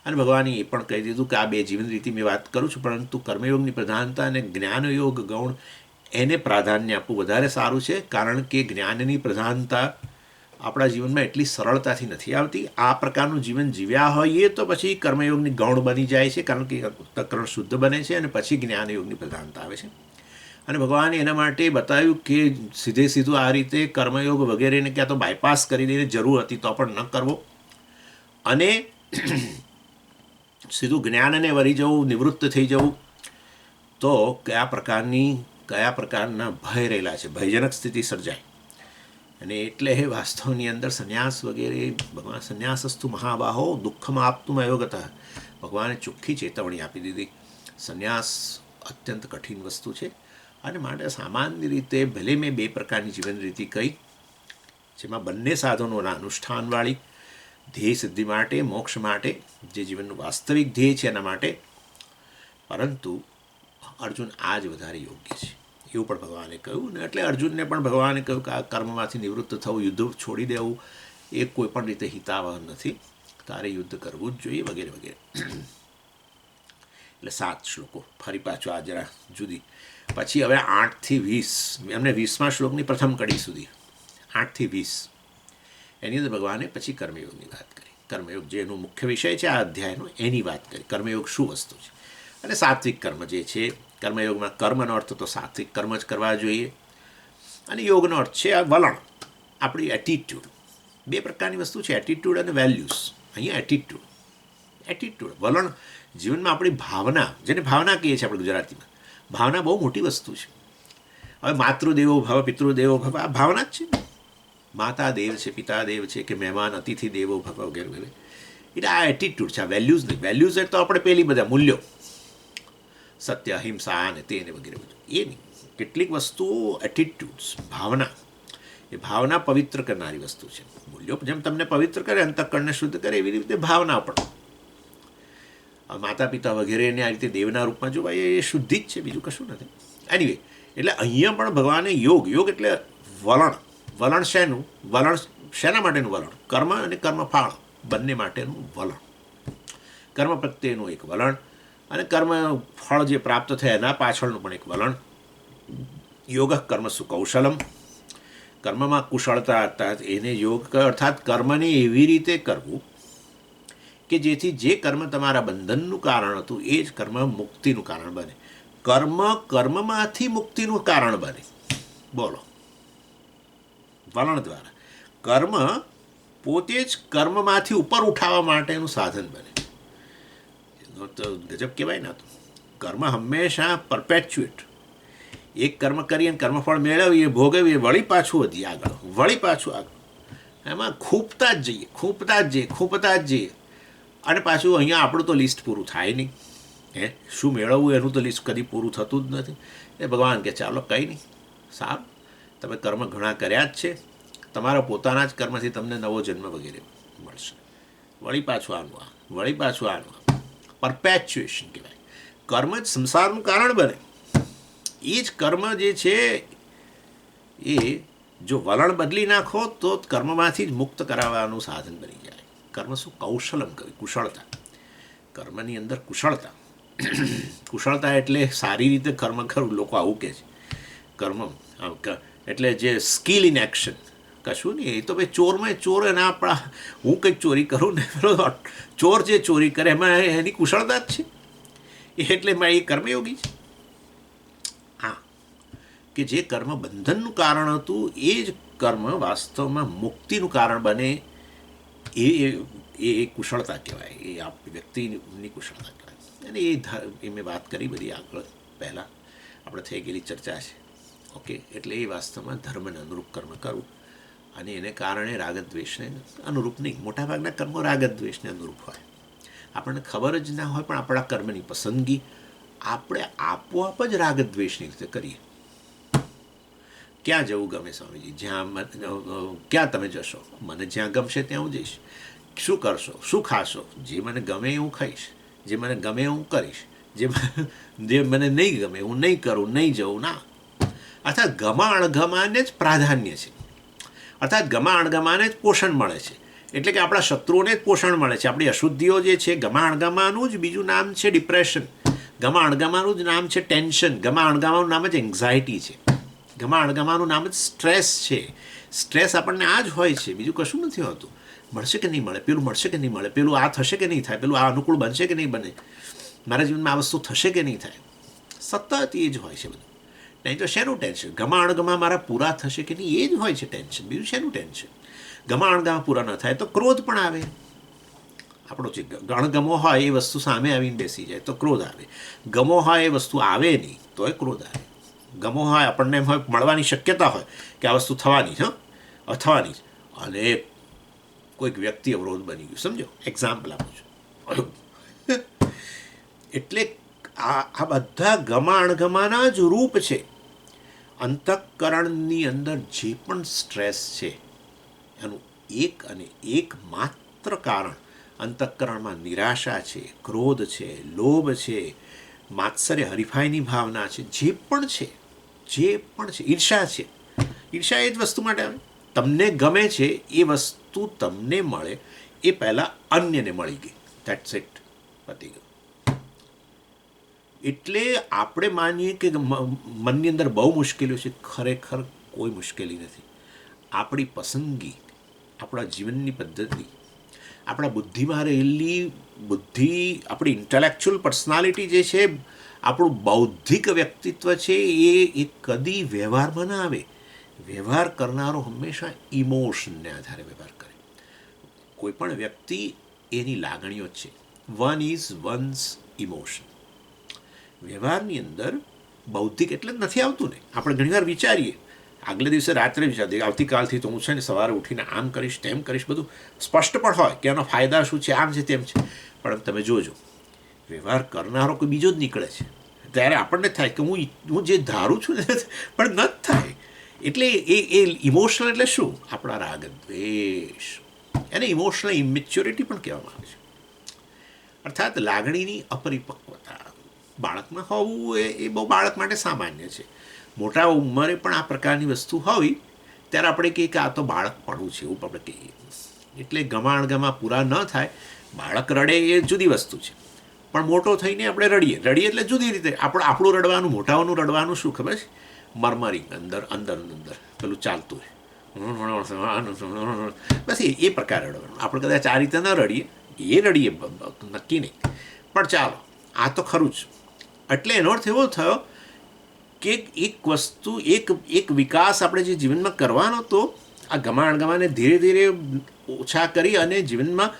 અને ભગવાને એ પણ કહી દીધું કે આ બે જીવન રીતિ મેં વાત કરું છું, પરંતુ કર્મયોગની પ્રધાનતા અને જ્ઞાનયોગ ગૌણ એને પ્રાધાન્ય આપવું વધારે સારું છે. કારણ કે જ્ઞાનની પ્રધાનતા આપણા જીવનમાં એટલી સરળતાથી નથી આવતી. આ પ્રકારનું જીવન જીવ્યા હોઈએ તો પછી કર્મયોગની ગૌણ બની જાય છે, કારણ કે અંતઃકરણ શુદ્ધ બને છે અને પછી જ્ઞાનયોગની પ્રધાનતા આવે છે. અને ભગવાને એના માટે બતાવ્યું કે સીધે સીધું આ રીતે કર્મયોગ વગેરેને ક્યાં તો બાયપાસ કરી દઈને જરૂર હતી તો પણ ન કરવો, અને સીધું જ્ઞાનને વરી જવું, નિવૃત્ત થઈ જવું, તો કયા પ્રકારના ભય રહેલા છે, ભયજનક સ્થિતિ સર્જાય. અને એટલે વાસ્તવની અંદર સંન્યાસ વગેરે ભગવાન સંન્યાસસ્તુ મહાબાહો દુઃખમ આપતું અયોગત. ભગવાને ચોખ્ખી ચેતવણી આપી દીધી. સંન્યાસ અત્યંત કઠિન વસ્તુ છે અને માટે સામાન્ય રીતે ભલે મેં બે પ્રકારની જીવન રીતિ કહી, જેમાં બંને સાધનોના અનુષ્ઠાનવાળી ધ્યેય સિદ્ધિ માટે, મોક્ષ માટે, જે જીવનનું વાસ્તવિક ધ્યેય છે એના માટે, પરંતુ અર્જુન આ જ વધારે યોગ્ય છે એવું પણ ભગવાને કહ્યું. ને એટલે અર્જુનને પણ ભગવાને કહ્યું કે આ કર્મમાંથી નિવૃત્ત થવું, યુદ્ધ છોડી દેવું એ કોઈ પણ રીતે હિતાવહ નથી, તારે યુદ્ધ કરવું જ જોઈએ વગેરે વગેરે. એટલે 7 શ્લોકો ફરી પાછું આ જરા જુદી. પછી હવે 8 થી 20 એમને 20મા શ્લોકની પ્રથમ કડી સુધી 8 થી 20 એની અંદર ભગવાને પછી કર્મયોગની વાત કરી. કર્મયોગ જે એનો મુખ્ય વિષય છે આ અધ્યાયનો, એની વાત કરી. કર્મયોગ શું વસ્તુ છે અને સાત્વિક કર્મ જે છે. કર્મયોગમાં કર્મનો અર્થ તો સાત્વિક કર્મ જ કરવા જોઈએ, અને યોગનો અર્થ છે આ વલણ, આપણી એટીટ્યૂડ. બે પ્રકારની વસ્તુ છે, એટીટ્યૂડ અને વેલ્યુઝ. અહીંયા એટીટ્યૂડ વલણ, જીવનમાં આપણી ભાવના, જેને ભાવના કહીએ છીએ આપણે ગુજરાતીમાં. ભાવના બહુ મોટી વસ્તુ છે. હવે માતૃદેવો ભવ પિતૃદેવો ભવ આ ભાવના જ છે. માતા દેવ છે, પિતા દેવ છે, કે મહેમાન અતિથિ દેવો ભવ વગેરે વગેરે. એટલે આ એટીટ્યૂડ છે, આ વેલ્યુઝ નહીં. વેલ્યુઝ એટલે તો આપણે પેલી બધા મૂલ્યો, સત્ય, અહિંસા અને તેને વગેરે બધું એ નહીં. કેટલીક વસ્તુઓ એટીટ્યૂડ્સ, ભાવના, એ ભાવના પવિત્ર કરનારી વસ્તુ છે. મૂલ્યો જેમ તમને પવિત્ર કરે, અંતઃકરણને શુદ્ધ કરે, એવી રીતે ભાવના પણ. માતા પિતા વગેરેને આ રીતે દેવના રૂપમાં જોવા એ શુદ્ધિ જ છે, બીજું કશું નથી. એનીવે, એટલે અહીંયા પણ ભગવાને યોગ એટલે વલણ. વલણ શેનું? વલણ શેના માટેનું વલણ? કર્મ અને કર્મફળ બંને માટેનું વલણ. કર્મ પ્રત્યેનું એક વલણ અને કર્મ ફળ જે પ્રાપ્ત થાય એના પાછળનું પણ એક વલણ. યોગ કર્મસુ કૌશલમ, કર્મમાં કુશળતા અર્થાત એને યોગ અર્થાત કર્મને એવી રીતે કરવું કે જેથી જે કર્મ તમારા બંધનનું કારણ હતું એ જ કર્મ મુક્તિનું કારણ બને. કર્મમાંથી મુક્તિનું કારણ બને. બોલો, વલણ દ્વારા કર્મ પોતે જ કર્મમાંથી ઉપર ઉઠાવવા માટેનું સાધન બને. તો ગજબ કહેવાય ના. તો કર્મ હંમેશા પરપેચ્યુએટ. એક કર્મ કરીએ અને કર્મફળ મેળવીએ, ભોગવીએ, વળી પાછું વધીએ આગળ, વળી પાછું આગળ. એમાં ખૂંપતા જ જઈએ અને પાછું અહીંયા આપણું તો લિસ્ટ પૂરું થાય નહીં. શું મેળવવું એનું તો લિસ્ટ કદી પૂરું થતું જ નથી. એ ભગવાન કે ચાલો કંઈ નહીં, સારું, તમે કર્મ ઘણા કર્યા જ છે, તમારા પોતાના જ કર્મથી તમને નવો જન્મ વગેરે મળશે. વળી પાછું આનું પરપેચ્યુએશન કહેવાય. કર્મ જ સંસારનું કારણ બને. એ જ કર્મ જે છે એ જો વલણ બદલી નાખો તો કર્મમાંથી જ મુક્ત કરાવવાનું સાધન બની જાય. કર્મ શું? કૌશલમ કહ્યું, કુશળતા. કર્મની અંદર કુશળતા એટલે સારી રીતે કર્મ કરવું. લોકો આવું કહે છે કર્મ એટલે જે સ્કિલ ઇન એક્શન. કશું નહીં, એ તો ભાઈ ચોરમાં ચોર એના આપણા, હું કંઈક ચોરી કરું ને ચોર જે ચોરી કરે એમાં એની કુશળતા જ છે, એટલે એમાં એ કર્મયોગી છે. હા, કે જે કર્મ બંધનનું કારણ હતું એ જ કર્મ વાસ્તવમાં મુક્તિનું કારણ બને, એ કુશળતા કહેવાય. એ વ્યક્તિની કુશળતા કહેવાય. અને એ મેં વાત કરી બધી આગળ પહેલાં આપણે થઈ ગયેલી ચર્ચા છે. ઓકે, એટલે એ વાસ્તવમાં ધર્મને અનુરૂપ કર્મ કરવું, અને એને કારણે રાગદ્વેષને અનુરૂપ નહીં. મોટાભાગના કર્મો રાગદ્વેષને અનુરૂપ હોય. આપણને ખબર જ ના હોય પણ આપણા કર્મની પસંદગી આપણે આપોઆપ જ રાગદ્વેષની રીતે કરીએ. ક્યાં જવું ગમે સ્વામીજી? ક્યાં તમે જશો? મને જ્યાં ગમશે ત્યાં હું જઈશ. શું કરશો? શું ખાશો? જે મને ગમે એ હું ખાઈશ, જે મને ગમે એ હું કરીશ, જે મને નહીં ગમે હું નહીં કરું, નહીં જવું ના. અર્થાત ગમા અણગમાને જ પ્રાધાન્ય છે, અર્થાત ગમા અણગમાને જ પોષણ મળે છે. એટલે કે આપણા શત્રુઓને જ પોષણ મળે છે. આપણી અશુદ્ધિઓ જે છે, ગમા અણગમાનું જ બીજું નામ છે ડિપ્રેશન, ગમા અણગમાનું જ નામ છે ટેન્શન, ગમા અણગમાનું નામ જ એન્ઝાયટી છે, ગમા અણગમાનું નામ જ સ્ટ્રેસ છે. સ્ટ્રેસ આપણને આ જ હોય છે, બીજું કશું નથી હોતું. મળશે કે નહીં મળે, પેલું મળશે કે નહીં મળે, પેલું આ થશે કે નહીં થાય, પેલું આ અનુકૂળ બનશે કે નહીં બને, મારા જીવનમાં આ વસ્તુ થશે કે નહીં થાય, સતત એ જ હોય છે બધું. નહીં તો શેનું ટેન્શન? ગમા અણગમા મારા પૂરા થશે કે નહીં એ જ હોય છે ટેન્શન, બીજું શેનું ટેન્શન? ગમા અણગમા પૂરા ન થાય તો ક્રોધ પણ આવે. આપણો જે અણગમો હોય એ વસ્તુ સામે આવીને બેસી જાય તો ક્રોધ આવે. ગમો હોય એ વસ્તુ આવે નહીં તો એ ક્રોધ આવે. ગમો હોય આપણને એમ હોય મળવાની શક્યતા હોય કે આ વસ્તુ થવાની છે, થવાની અને કોઈક વ્યક્તિ અવરોધ બની ગયું, સમજો, એક્ઝામ્પલ આપું છું. એટલે આ બધા ગમા અણગમાના જ રૂપ છે. અંતઃકરણની અંદર જે પણ સ્ટ્રેસ છે એનું એક અને એક માત્ર કારણ અંતઃકરણમાં નિરાશા છે, ક્રોધ છે, લોભ છે, માત્સર્ય હરીફાઈની ભાવના છે, જે પણ છે, ઈર્ષા છે. ઈર્ષા એ જ વસ્તુ માટે આવે. તમને ગમે છે એ વસ્તુ તમને મળે એ પહેલાં અન્યને મળી ગઈ, ધેટ્સ ઇટ, પતી ગયું. એટલે આપણે માનીએ કે મનની અંદર બહુ મુશ્કેલીઓ છે, ખરેખર કોઈ મુશ્કેલી નથી. આપણી પસંદગી, આપણા જીવનની પદ્ધતિ, આપણા બુદ્ધિમાં રહેલી બુદ્ધિ, આપણી ઇન્ટેલેક્ચ્યુઅલ પર્સનાલિટી જે છે, આપણું બૌદ્ધિક વ્યક્તિત્વ છે, એ કદી વ્યવહારમાં ના આવે. વ્યવહાર કરનારો હંમેશા ઇમોશનને આધારે વ્યવહાર કરે. કોઈ પણ વ્યક્તિ એની લાગણીઓ છે. One is once emotion. વ્યવહારની અંદર બૌદ્ધિક એટલે જ નથી આવતું ને. આપણે ઘણીવાર વિચારીએ, આગલે દિવસે રાત્રે વિચારીએ આવતીકાલથી તો હું છે ને સવારે ઉઠીને આમ કરીશ, તેમ કરીશ, બધું સ્પષ્ટ પણ હોય કે એનો ફાયદા શું છે, આમ છે, તેમ છે. પણ તમે જોજો, વ્યવહાર કરનારો કોઈ બીજો જ નીકળે છે. ત્યારે આપણને થાય કે હું જે ધારું છું ને પણ ન જ થાય. એટલે એ ઇમોશનલ એટલે શું? આપણા રાગ દ્વેષ. એને ઇમોશનલ ઇમેચ્યોરિટી પણ કહેવામાં આવે છે. અર્થાત લાગણીની અપરિપક્વતા. બાળકમાં હોવું એ બહુ બાળક માટે સામાન્ય છે. મોટા ઉંમરે પણ આ પ્રકારની વસ્તુ હોવી ત્યારે આપણે કહીએ કે આ તો બાળકપણું છે, એવું આપણે કહીએ. એટલે ગમા અણગમા પૂરા ન થાય. બાળક રડે એ જુદી વસ્તુ છે, પણ મોટો થઈને આપણે રડીએ એટલે જુદી રીતે. આપણું રડવાનું, મોટાઓનું રડવાનું શું ખબર છે? મરમરિંગ, અંદર પેલું ચાલતું હોય, બસ એ પ્રકારે રડવાનું. આપણે કદાચ આ રીતે ન રડીએ નક્કી નહીં, પણ ચાલો આ તો ખરું જ. એટલે એનો અર્થ એવો થયો કે એક વસ્તુ, એક વિકાસ આપણે જે જીવનમાં કરવાનો તો આ ગમા અણગમાને ધીરે ધીરે ઓછા કરી અને જીવનમાં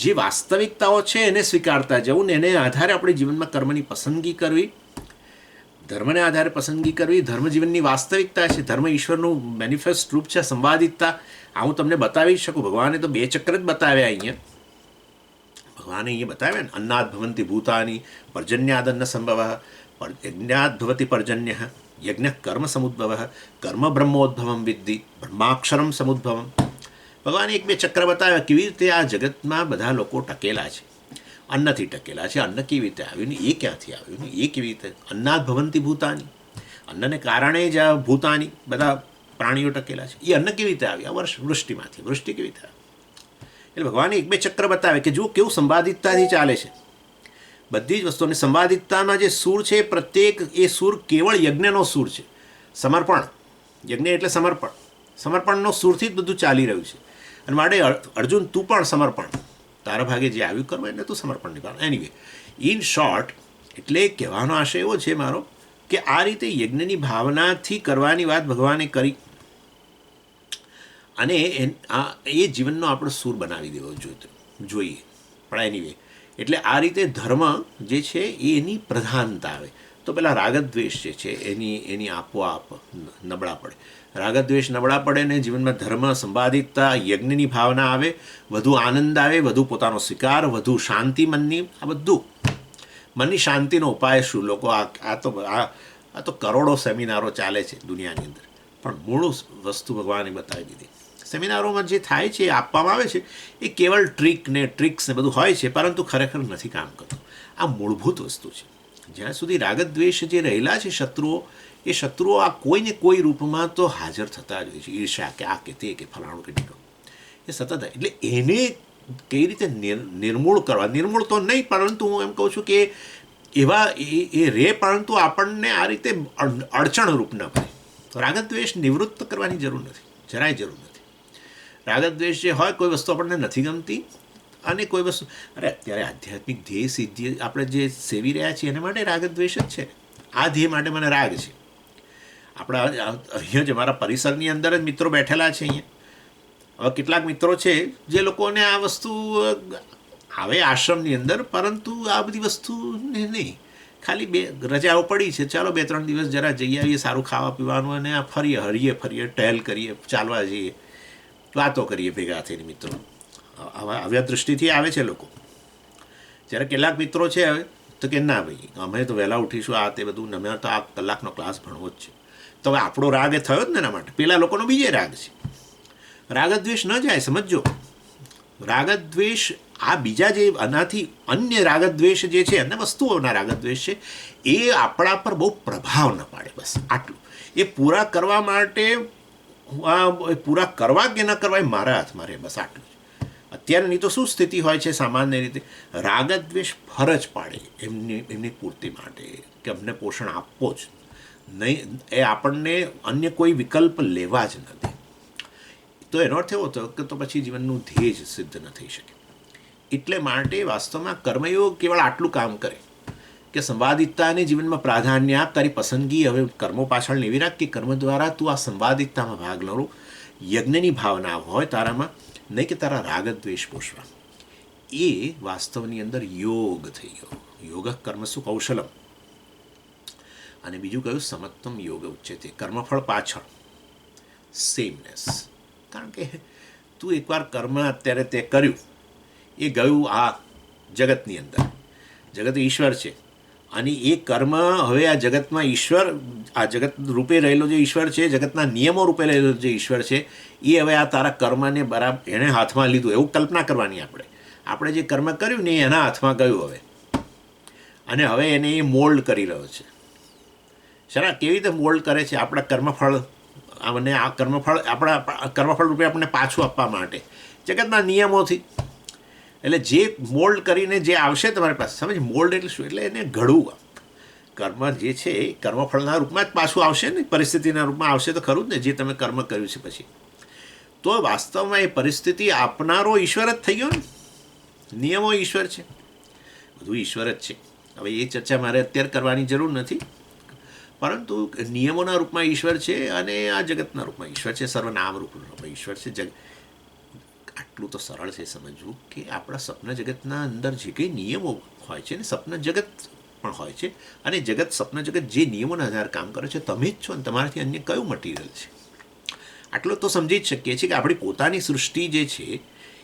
જે વાસ્તવિકતાઓ છે એને સ્વીકારતા જવું ને એને આધારે આપણે જીવનમાં કર્મની પસંદગી કરવી, ધર્મને આધારે પસંદગી કરવી. ધર્મ જીવનની વાસ્તવિકતા છે. ધર્મ ઈશ્વરનું મેનિફેસ્ટ રૂપ છે, સંવાદિતતા. આ હું તમને બતાવી શકું. ભગવાને તો 2 ચક્ર જ બતાવ્યા અહીંયા. ભગવાને અહીંયા બતાવ્યા ને, અન્નાદ ભવંતિ ભૂતાની, પર્જન્યાદન્ન સંભવ, યજ્ઞાદ ભવતિ પર્જન્ય, યજ્ઞ કર્મ સમુદ્ભવ, કર્મ બ્રહ્મોદ્ભવમ વિદ્ધિ, બ્રહ્માક્ષરમ સમુદ્ભવમ. ભગવાને 1-2 ચક્ર બતાવ્યા કેવી રીતે આ જગતમાં બધા લોકો ટકેલા છે. અન્નથી ટકેલા છે. અન્ન કેવી રીતે આવ્યું ને એ ક્યાંથી આવ્યું ને એ કેવી રીતે? અન્નાદ ભવંતિ ભૂતાની, અન્નને કારણે જ આ ભૂતાની બધા પ્રાણીઓ ટકેલા છે. એ અન્ન કેવી રીતે આવ્યા? વૃષ્ટિમાંથી. વૃષ્ટિ કેવી રીતે આવી? એટલે ભગવાને 1-2 ચક્ર બતાવે કે જો કેવું સંવાદિતતાથી ચાલે છે બધી જ વસ્તુઓને. સંવાદિતતામાં જે સૂર છે, પ્રત્યેક એ સૂર કેવળ યજ્ઞનો સૂર છે. સમર્પણ, યજ્ઞ એટલે સમર્પણ. સમર્પણનો સૂરથી જ બધું ચાલી રહ્યું છે. અને માટે અર્જુન, તું પણ સમર્પણ, તારા ભાગે જે આવ્યું કરવા એટલે તું સમર્પણ નિભાવ. એનીવે, ઇન શોર્ટ, એટલે કહેવાનો આશય એવો છે મારો કે આ રીતે યજ્ઞની ભાવનાથી કરવાની વાત ભગવાને કરી અને એ જીવનનો આપણો સૂર બનાવી દેવો જોઈએ. પણ એનીવે, એટલે આ રીતે ધર્મ જે છે એની પ્રધાનતા આવે. તો પેલા રાગદ્વેષ જે છે એની આપોઆપ નબળા પડે. રાગદ્વેષ નબળા પડે ને જીવનમાં ધર્મ, સંવાદિતતા, યજ્ઞની ભાવના આવે, વધુ આનંદ આવે, વધુ પોતાનો સ્વીકાર, વધુ શાંતિ મનની. આ બધું મનની શાંતિનો ઉપાય શું? લોકો આ તો કરોડો સેમિનારો ચાલે છે દુનિયાની અંદર, પણ મૂળ વસ્તુ ભગવાને બતાવી દીધી. સેમિનારોમાં જે થાય છે એ આપવામાં આવે છે એ કેવળ ટ્રિક્સ ને બધું હોય છે, પરંતુ ખરેખર નથી કામ કરતું. આ મૂળભૂત વસ્તુ છે. જ્યાં સુધી રાગદ્વેષ જે રહેલા છે શત્રુઓ આ કોઈને કોઈ રૂપમાં તો હાજર થતા જ હોય છે. ઈર્ષ્યા કે આ કે તે કે ફલાણું કે ઢીકણું એ સતત. એટલે એને કઈ રીતે નિર્મૂળ કરવા? નિર્મૂળ તો નહીં, પરંતુ હું એમ કહું છું કે એવા એ રે, પરંતુ આપણને આ રીતે અડચણરૂપ ન પડે. રાગદ્વેષ નિવૃત્ત કરવાની જરૂર નથી, જરાય જરૂર નથી. રાગદ્વેષ જે હોય, કોઈ વસ્તુ આપણને નથી ગમતી અને કોઈ વસ્તુ, અત્યારે આધ્યાત્મિક ધ્યેય સિદ્ધિ આપણે જે સેવી રહ્યા છીએ એના માટે રાગદ્વેષ જ છે. આ ધ્યેય માટે મને રાગ છે. આપણા અહીંયા જ અમારા પરિસરની અંદર જ મિત્રો બેઠેલા છે. અહીંયા હવે કેટલાક મિત્રો છે જે લોકોને આ વસ્તુ આવે આશ્રમની અંદર, પરંતુ આ બધી વસ્તુને નહીં, ખાલી રજાઓ પડી છે, ચાલો 2-3 દિવસ જરા જઈ આવીએ, સારું ખાવા પીવાનું, અને આ હરીએ ફરીએ, ટહેલ કરીએ, ચાલવા જઈએ, વાતો કરીએ ભેગા થઈને. મિત્રો આવ્યા દૃષ્ટિથી આવે છે લોકો. જ્યારે કેટલાક મિત્રો છે હવે તો કે ના ભાઈ અમે તો વહેલા ઉઠીશું, આ તે બધું, અમે તો આ કલાકનો ક્લાસ ભણવો જ છે. તો હવે આપણો રાગ એ થયો જ ને એના માટે. પેલા લોકોનો બીજે રાગ છે. રાગદ્વેષ ન જાય, સમજો. રાગદ્વેષ આ બીજા જે આનાથી અન્ય રાગદ્વેષ જે છે, અન્ય વસ્તુઓના રાગદ્વેષ છે, એ આપણા પર બહુ પ્રભાવ ન પાડે. બસ આટલું. એ પૂરા કરવા માટે, પૂરા કરવા કે ન કરવા એ મારા હાથમાં રહે. બસ આટલું. અત્યારની તો શું સ્થિતિ હોય છે સામાન્ય રીતે? રાગદ્વેષ ફરજ પાડે એમની પૂર્તિ માટે કે અમને પોષણ આપવો જ નહીં, એ આપણને અન્ય કોઈ વિકલ્પ લેવા જ નથી. તો એનો અર્થ એવો થયો કે તો પછી જીવનનું ધ્યેય જ સિદ્ધ ન થઈ શકે. એટલે માટે વાસ્તવમાં કર્મયોગ કેવળ આટલું કામ કરે કે સંવાદિતતાને જીવનમાં પ્રાધાન્ય આપ. તારી પસંદગી હવે કર્મો પાછળ લેવી રાખ કે કર્મ દ્વારા તું આ સંવાદિતતામાં ભાગ લો. યજ્ઞની ભાવના હોય તારામાં, નહીં કે તારા રાગદ્વેષ પોષવા. એ વાસ્તવની અંદર યોગ થઈ ગયો. યોગ કર્મસુ કૌશલમ. અને બીજું કયું? સમત્વમ યોગ ઉચ્ચતે. કર્મફળ પાછળ સેમનેસ. કારણ કે તું એકવાર કર્મ અત્યારે તે કર્યું, એ ગયું આ જગતની અંદર. જગત ઈશ્વર છે અને એ કર્મ હવે આ જગતમાં ઈશ્વર, આ જગત રૂપે રહેલો જે ઈશ્વર છે, જગતના નિયમો રૂપે રહેલો જે ઈશ્વર છે, એ હવે આ તારા કર્મને બરાબર એણે હાથમાં લીધું. એવું કલ્પના કરવાની. આપણે જે કર્મ કર્યું ને એના હાથમાં ગયું હવે, અને હવે એને એ મોલ્ડ કરી રહ્યો છે. શરા કેવી રીતે મોલ્ડ કરે છે? આપણા કર્મફળ, અને આ કર્મફળ આપણા કર્મફળ રૂપે આપણને પાછું આપવા માટે જગતના નિયમોથી. એટલે જે મોલ્ડ કરીને જે આવશે તમારી પાસે, સમજ? મોલ્ડ એટલે શું? એટલે એને ઘડવું. કર્મ જે છે એ કર્મફળના રૂપમાં જ પાછું આવશે ને, પરિસ્થિતિના રૂપમાં આવશે તો ખરું જ ને, જે તમે કર્મ કર્યું છે પછી. તો વાસ્તવમાં એ પરિસ્થિતિ આપનારો ઈશ્વર જ થઈ ગયો ને. નિયમો ઈશ્વર છે, બધું ઈશ્વર જ છે. હવે એ ચર્ચા મારે અત્યારે કરવાની જરૂર નથી, પરંતુ નિયમોના રૂપમાં ઈશ્વર છે અને આ જગતના રૂપમાં ઈશ્વર છે, સર્વનામ રૂપમાં ઈશ્વર છે. આટલું તો સરળ છે સમજવું કે આપણા સપના જગતના અંદર જે કંઈ નિયમો હોય છે ને, સપના જગત પણ હોય છે, અને સપના જગત જે નિયમોના આધારે કામ કરે છે, તમે જ છો ને તમારાથી અન્ય કયું મટીરિયલ છે? આટલું તો સમજી જ શકીએ છીએ કે આપણી પોતાની સૃષ્ટિ જે છે,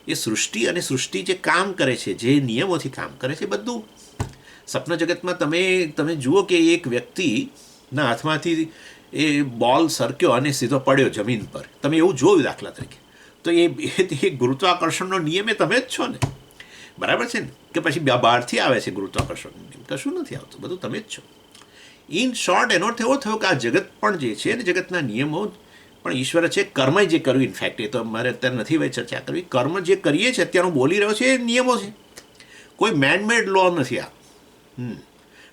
એ સૃષ્ટિ અને સૃષ્ટિ જે કામ કરે છે, જે નિયમોથી કામ કરે છે, બધું સપના જગતમાં તમે જુઓ કે એક વ્યક્તિના હાથમાંથી એ બોલ સરક્યો અને સીધો પડ્યો જમીન પર. તમે એવું જોયું દાખલા તરીકે, તો એ ગુરુત્વાકર્ષણનો નિયમ એ તમે જ છો ને, બરાબર છે ને? કે પછી બહારથી આવે છે ગુરુત્વાકર્ષણનો નિયમ? કશું નથી આવતું, બધું તમે જ છો. ઇન શોર્ટ એનો અર્થ એવો થયો કે આ જગત પણ જે છે ને, જગતના નિયમો પણ ઈશ્વર છે. કર્મ જે કર્યું, ઇનફેક્ટ એ તો મારે અત્યારે નથી ભાઈ ચર્ચા કરવી. કર્મ જે કરીએ છીએ અત્યારે હું બોલી રહ્યો છું, એ નિયમો છે, કોઈ મેનમેડ લો નથી. આ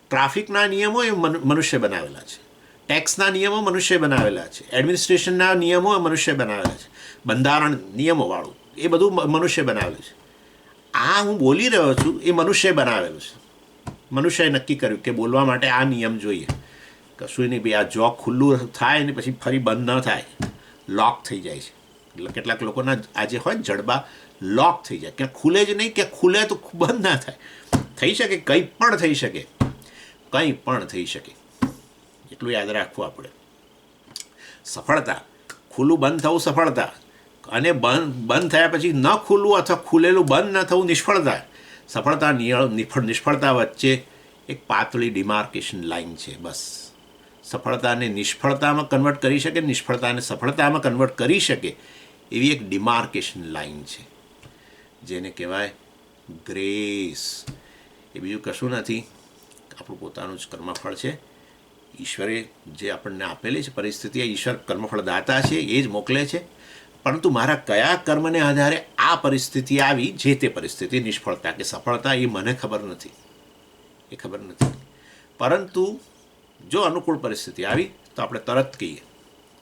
ટ્રાફિકના નિયમો એ મનુષ્ય બનાવેલા છે, ટેક્સના નિયમો મનુષ્ય બનાવેલા છે, એડમિનિસ્ટ્રેશનના નિયમો મનુષ્ય બનાવેલા છે, બંધારણ નિયમોવાળું એ બધું મનુષ્ય બનાવેલું છે. આ હું બોલી રહ્યો છું એ મનુષ્ય બનાવેલું છે. મનુષ્યએ નક્કી કર્યું કે બોલવા માટે આ નિયમ જોઈએ. કશું નહીં ભાઈ, આ જોક ખુલ્લું થાય ને પછી ફરી બંધ ન થાય, લોક થઈ જાય છે. એટલે કેટલાક લોકોના આજે હોય જડબા લોક થઈ જાય, ક્યાં ખુલે જ નહીં, ક્યાં ખુલે તો બંધ ના થાય. થઈ શકે, કંઈ પણ થઈ શકે. કંઈ પણ થઈ શકે, એટલું યાદ રાખવું આપણે. સફળતા, ખુલ્લું બંધ થવું સફળતા, અને બંધ થયા પછી ન ખુલવું અથવા ખુલેલું બંધ ન થવું નિષ્ફળતા. સફળતા નિષ્ફળતા વચ્ચે એક પાતળી ડિમાર્કેશન લાઈન છે. બસ સફળતાને નિષ્ફળતામાં કન્વર્ટ કરી શકે, નિષ્ફળતાને સફળતામાં કન્વર્ટ કરી શકે એવી એક ડિમાર્કેશન લાઈન છે, જેને કહેવાય ગ્રેસ. એ બીજું કશું નથી, આપણું પોતાનું જ કર્મફળ છે. ઈશ્વરે જે આપણને આપેલી છે પરિસ્થિતિ, ઈશ્વર કર્મફળ દાતા છે, એ જ મોકલે છે. પરંતુ મારા કયા કર્મને આધારે આ પરિસ્થિતિ આવી, જે તે પરિસ્થિતિ નિષ્ફળતા કે સફળતા, એ મને ખબર નથી, એ ખબર નથી. પરંતુ જો અનુકૂળ પરિસ્થિતિ આવી તો આપણે તરત કહીએ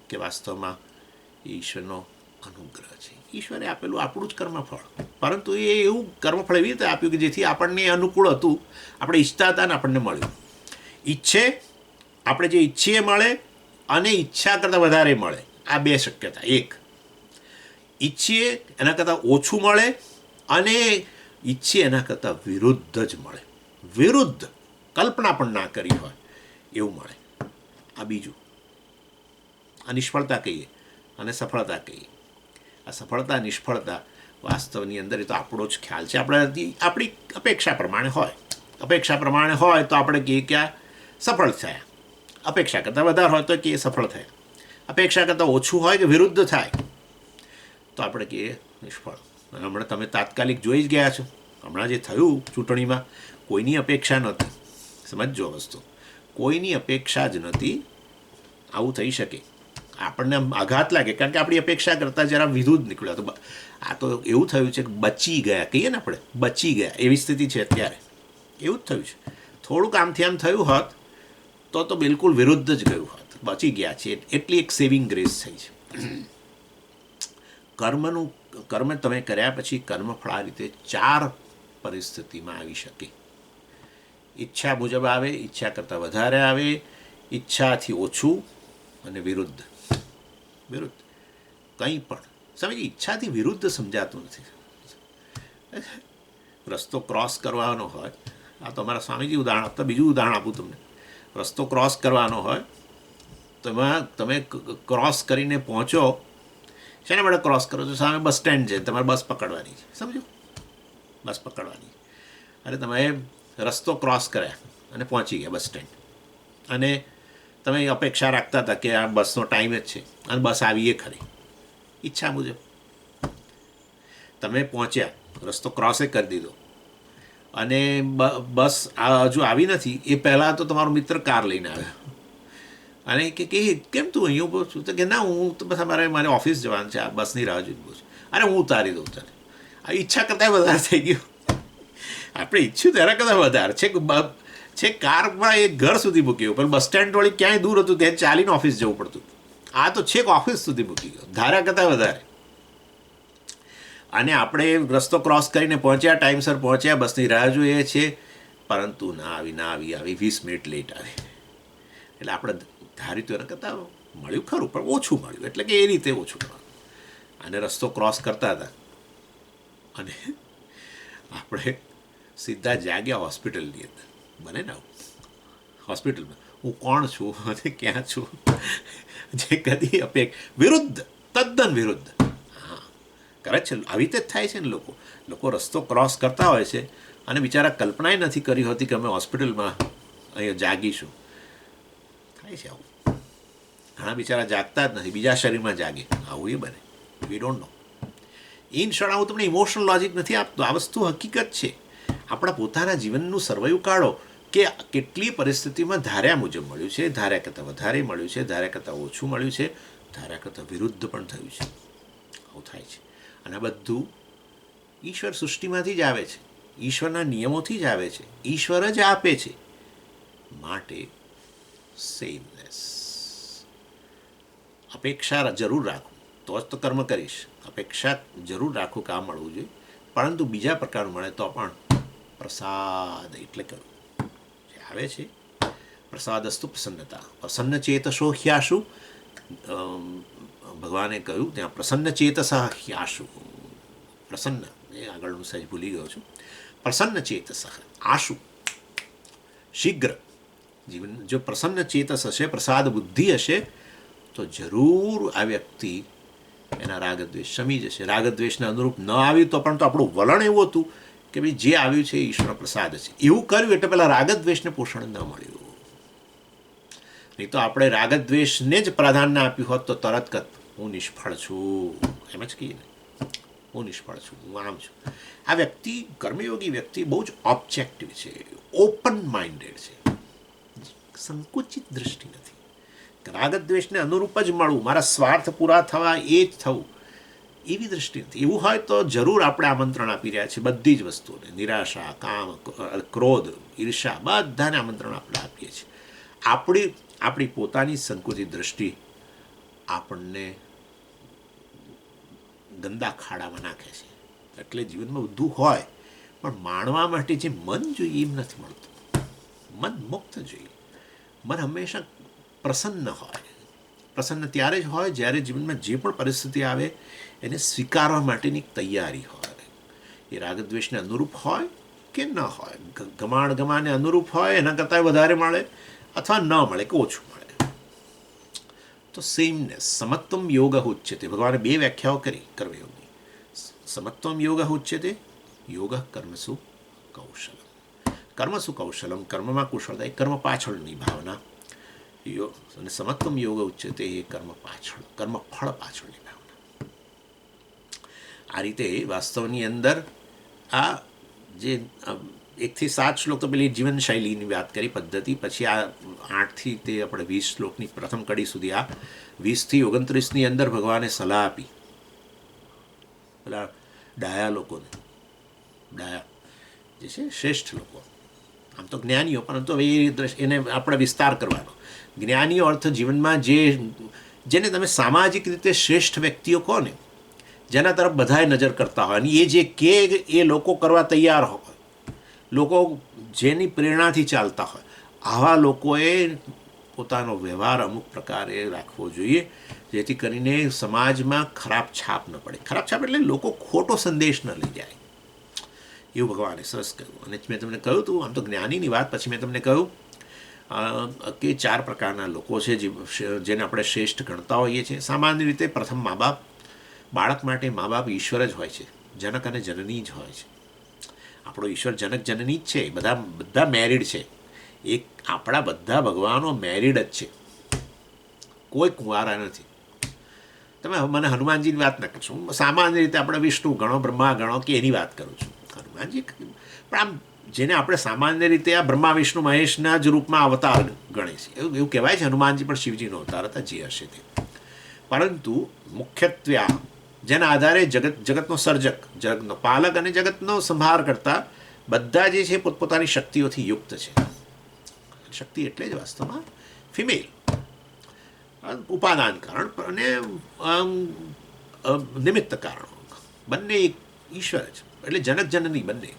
કે વાસ્તવમાં એ ઈશ્વરનો અનુગ્રહ છે, ઈશ્વરે આપેલું આપણું જ કર્મફળ. પરંતુ એ એવું કર્મફળ એવી રીતે આપ્યું કે જેથી આપણને અનુકૂળ હતું, આપણે ઈચ્છતા હતા ને આપણને મળ્યું. ઈચ્છે આપણે જે ઈચ્છીએ મળે, અને ઈચ્છા કરતાં વધારે મળે. આ બે શક્યતા. એક, ઈચ્છીએ એના કરતાં ઓછું મળે, અને ઈચ્છીએ એના કરતાં વિરુદ્ધ જ મળે, વિરુદ્ધ, કલ્પના પણ ના કરી હોય એવું મળે. આ બીજું, આ નિષ્ફળતા કહીએ અને સફળતા કહીએ. આ સફળતા નિષ્ફળતા વાસ્તવની અંદર એ તો આપણો જ ખ્યાલ છે. આપણી અપેક્ષા પ્રમાણે હોય, અપેક્ષા પ્રમાણે હોય તો આપણે કહીએ કે આ સફળ થયા, અપેક્ષા કરતાં વધારે હોય તો કહીએ સફળ થયા, અપેક્ષા કરતાં ઓછું હોય કે વિરુદ્ધ થાય તો આપણે કહીએ નિષ્ફળ. અને હમણાં તમે તાત્કાલિક જોઈ જ ગયા છો, હમણાં જે થયું ચૂંટણીમાં, કોઈની અપેક્ષા નહોતી. સમજો વસ્તુ, કોઈની અપેક્ષા જ નથી. આવું થઈ શકે, આપણને આઘાત લાગે, કારણ કે આપણી અપેક્ષા કરતાં જરા વિરુદ્ધ નીકળ્યા. તો આ તો એવું થયું છે કે બચી ગયા, કહીએ ને આપણે, બચી ગયા એવી સ્થિતિ છે અત્યારે. એવું જ થયું છે. થોડુંક આમથી આમ થયું હોત તો બિલકુલ વિરુદ્ધ જ ગયું હોત. બચી ગયા છે એટલી એક સેવિંગ ગ્રેસ થઈ છે. કર્મ તમે કર્યા પછી કર્મફળ આ રીતે 4 પરિસ્થિતિમાં આવી શકે. ઈચ્છા મુજબ આવે, ઈચ્છા કરતાં વધારે આવે, ઈચ્છાથી ઓછું, અને વિરુદ્ધ. વિરુદ્ધ કંઈ પણ સમજ, ઈચ્છાથી વિરુદ્ધ સમજાતું નથી. રસ્તો ક્રોસ કરવાનો હોય, આ તો અમારા સ્વામીજી ઉદાહરણ આપતા, બીજું ઉદાહરણ આપું તમને. રસ્તો ક્રોસ કરવાનો હોય તો એમાં તમે ક્રોસ કરીને પહોંચો, શેના માટે ક્રોસ કરો છો? સામે બસ સ્ટેન્ડ છે, તમારે બસ પકડવાની છે, સમજો, બસ પકડવાની. અને તમે રસ્તો ક્રોસ કર્યા અને પહોંચી ગયા બસ સ્ટેન્ડ, અને તમે અપેક્ષા રાખતા હતા કે આ બસનો ટાઈમ જ છે, અને બસ આવીએ ખરી ઈચ્છા મુજબ. તમે પહોંચ્યા, રસ્તો ક્રોસે કરી દીધો, અને બસ હજુ આવી નથી એ પહેલાં તો તમારો મિત્ર કાર લઈને આવ્યો, અને કે કેમ તું અહીં ઊભો છું? તો કે ના, હું તો બસ મારે ઓફિસ જવાનું છે, આ બસની રાહ જોઈ ઊભો છું. અરે હું ઉતારી દઉં તને. આ ઈચ્છા કરતાં વધારે થઈ ગયું. આપણે ઈચ્છ્યું તેના કરતાં વધારે છે. કારમાં એ ઘર સુધી મૂક્યું, પણ બસ સ્ટેન્ડ વળી ક્યાંય દૂર હતું, ત્યાં ચાલીને ઓફિસ જવું પડતું. આ તો છેક ઓફિસ સુધી મૂકી ગયો, ધારા કરતાં વધારે. અને આપણે રસ્તો ક્રોસ કરીને પહોંચ્યા, ટાઈમસર પહોંચ્યા, બસની રાહ જોઈએ છીએ, પરંતુ ના આવી 20 મિનિટ લેટ આવી. એટલે આપણે ધાર્યું તો એના કરતાં મળ્યું ખરું, પણ ઓછું મળ્યું, એટલે કે એ રીતે ઓછું મળ્યું. અને રસ્તો ક્રોસ કરતા હતા, અને આપણે સીધા જાગ્યા હોસ્પિટલની અંદર. બને ને આવું હોસ્પિટલમાં, હું કોણ છું અને ક્યાં છું, જે કદી વિરુદ્ધ, તદ્દન વિરુદ્ધ. હા, કરે છે, આવી રીતે જ થાય છે ને. લોકો રસ્તો ક્રોસ કરતા હોય છે, અને બિચારા કલ્પનાએ નથી કરી હોતી કે અમે હોસ્પિટલમાં અહીંયા જાગીશું. થાય છે આવું. ઘણા બિચારા જાગતા જ નથી, બીજા શરીરમાં જાગે. આવું એ બને, we don't know. In short, હું તમને ઇમોશનલ લોજિક નથી આપતો, આ વસ્તુ હકીકત છે. આપણા પોતાના જીવનનું સર્વાઈવ કાઢો કે કેટલી પરિસ્થિતિમાં ધાર્યા મુજબ મળ્યું છે, ધાર્યા કરતાં વધારે મળ્યું છે, ધાર્યા કરતાં ઓછું મળ્યું છે, ધાર્યા કરતાં વિરુદ્ધ પણ થયું છે. આવું થાય છે. અને આ બધું ઈશ્વર સૃષ્ટિમાંથી જ આવે છે, ઈશ્વરના નિયમોથી જ આવે છે, ઈશ્વર જ આપે છે. માટે સેમનેસ. અપેક્ષા જરૂર રાખું તો જ તો કર્મ કરીશ. અપેક્ષા જરૂર રાખું કે આ મળવું જોઈએ, પરંતુ બીજા પ્રકારનું મળે તો પણ પ્રસાદ એટલે કરું જે આવે છે. પ્રસાદસ્તુ પ્રસન્નતા. પ્રસન્ન ચેતસો હ્યાશુ, ભગવાને કહ્યું ત્યાં પ્રસન્ન ચેતસ હ્યાશુ. પ્રસન્ન, એ આગળનું સહેજ ભૂલી ગયો છું. પ્રસન્ન ચેતસ આશુ, શીઘ્ર જીવન જો પ્રસન્ન ચેતસ હશે, પ્રસાદ બુદ્ધિ હશે, તો જરૂર આ વ્યક્તિ એના રાગદ્વેષ શમી જશે. રાગદ્વેષને અનુરૂપ ન આવ્યું તો પણ તો આપણું વલણ એવું હતું કે ભાઈ જે આવ્યું છે એ ઈશ્વરનો પ્રસાદ છે. એવું કર્યું એટલે પેલા રાગદ્વેષને પોષણ ન મળ્યું. નહીં તો આપણે રાગદ્વેષને જ પ્રાધાન્ય આપ્યું હોત તો તરત હું નિષ્ફળ છું એમ જ કહીએ ને, હું નિષ્ફળ છું, હું આમ છું. આ વ્યક્તિ, કર્મયોગી વ્યક્તિ બહુ જ ઓબ્જેક્ટિવ છે, ઓપન માઇન્ડેડ છે, સંકુચિત દૃષ્ટિ નથી. રાગદ્વેષને અનુરૂપ જ મળવું, મારા સ્વાર્થ પૂરા થવા એ જ થવું, એવી દૃષ્ટિ નથી. એવું હોય તો જરૂર આપણે આમંત્રણ આપી રહ્યા છીએ બધી જ વસ્તુઓને, નિરાશા, કામ, ક્રોધ, ઈર્ષા, બધાને આમંત્રણ આપણે આપીએ છીએ. આપણી પોતાની સંકુચિત દૃષ્ટિ આપણને ગંદા ખાડામાં નાખે છે. એટલે જીવનમાં બધું હોય પણ માણવા માટે જે મન જોઈએ એમ નથી મળતું. મન મુક્ત જોઈએ. મન હંમેશા પ્રસન્ન હોય. પ્રસન્ન ત્યારે જ હોય જ્યારે જીવનમાં જે પણ પરિસ્થિતિ આવે એને સ્વીકારવા માટેની તૈયારી હોય. એ રાગદ્વેષને અનુરૂપ હોય કે ન હોય, ગમાને અનુરૂપ હોય એના કરતાં વધારે મળે અથવા ન મળે કે ઓછું મળે. તો સેમનેસ, સમત્વમ યોગ ઉચ્યતે. ભગવાને 2 વ્યાખ્યાઓ કરી કર્મયોગની. સમત્વમ યોગ ઉચ્યતે, યોગ કર્મસુ કૌશલમ. કર્મસુ કૌશલમ, કર્મમાં કુશળતા, એ કર્મ પાછળની ભાવના. અને સમત્વમ યોગ ઉચ્યતે, એ કર્મ ફળ પાછળની ભાવના. આ રીતે વાસ્તવની અંદર આ જે 1 થી 7 શ્લોક તો પેલી જીવનશૈલીની વાત કરી, પદ્ધતિ. પછી આ 8 થી તે આપણે 20 શ્લોકની પ્રથમ કડી સુધી, આ 20 થી 29ની અંદર ભગવાને સલાહ આપી પેલા ડાયા લોકોને. ડાયા જે છે શ્રેષ્ઠ લોકો, આમ તો જ્ઞાનીઓ, પરંતુ એને આપણે વિસ્તાર કરવાનો. જ્ઞાનીઓ અર્થ જીવનમાં જેને તમે સામાજિક રીતે શ્રેષ્ઠ વ્યક્તિઓ કહો ને, જેના તરફ બધાએ નજર કરતા હોય અને એ જે કે એ લોકો કરવા તૈયાર હોય, લોકો જેની પ્રેરણાથી ચાલતા હોય, આવા લોકોએ પોતાનો વ્યવહાર અમુક પ્રકારે રાખવો જોઈએ જેથી કરીને સમાજમાં ખરાબ છાપ ન પડે. ખરાબ છાપ એટલે લોકો ખોટો સંદેશ ન લઈ જાય. એવું ભગવાને સરસ કહ્યું. અને મેં તમને કહ્યું હતું, આમ તો જ્ઞાનીની વાત પછી મેં તમને કહ્યું કે 4 પ્રકારના લોકો છે જેને આપણે શ્રેષ્ઠ ગણતા હોઈએ છીએ. સામાન્ય રીતે પ્રથમ મા બાપ. બાળક માટે મા બાપ ઈશ્વર જ હોય છે, જનક અને જનની જ હોય છે. આપણો ઈશ્વર જનક જનની જ છે. બધા મેરિડ છે. આપણા બધા ભગવાનો મેરિડ જ છે, કોઈ કુંવારા નથી. તમે મને હનુમાનજીની વાત ન કરશો. સામાન્ય રીતે આપણે વિષ્ણુ ગણો, બ્રહ્મા ગણો કે એની વાત કરું છું. હનુમાનજી પણ આમ જેને આપણે સામાન્ય રીતે આ બ્રહ્મા વિષ્ણુ મહેશના જ રૂપમાં અવતાર ગણે છે. એવું કહેવાય છે હનુમાનજી પણ શિવજીનો અવતાર હતા, જે હશે તે. પરંતુ મુખ્યત્વે જેના આધારે જગતનો સર્જક, જગતનો પાલક અને જગતનો સંભાર કરતા બધા જે છે પોતપોતાની શક્તિઓથી યુક્ત છે. શક્તિ એટલે જ વાસ્તવમાં ફિમેલ, ઉપાદાન કારણ અને નિમિત્ત કારણો બંને એક ઈશ્વર જ. એટલે જનક જનની બંને.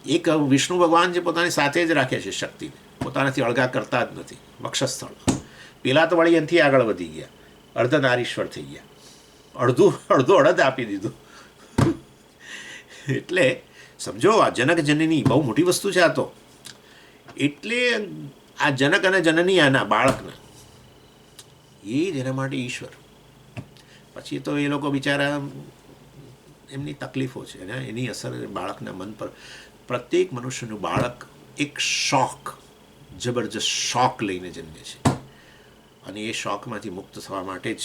એક વિષ્ણુ ભગવાન જે પોતાની સાથે જ રાખે છે શક્તિને, પોતાનાથી અળગા કરતા જ નથી. વક્ષસ્થળ પેલા તો વળી એનાથી આગળ વધી ગયા, અર્ધનારીશ્વર થઈ ગયા, અડધું અડધ આપી દીધું. એટલે સમજો, આ જનક જનની બહુ મોટી વસ્તુ છે આ તો. એટલે આ જનક અને જનની આના બાળકના એ જ એના માટે ઈશ્વર. પછી તો એ લોકો બિચારા એમની તકલીફો છે ને એની અસર બાળકના મન પર. પ્રત્યેક મનુષ્યનું બાળક એક શોખ, જબરજસ્ત શોખ લઈને જન્મે છે અને એ શોખમાંથી મુક્ત થવા માટે જ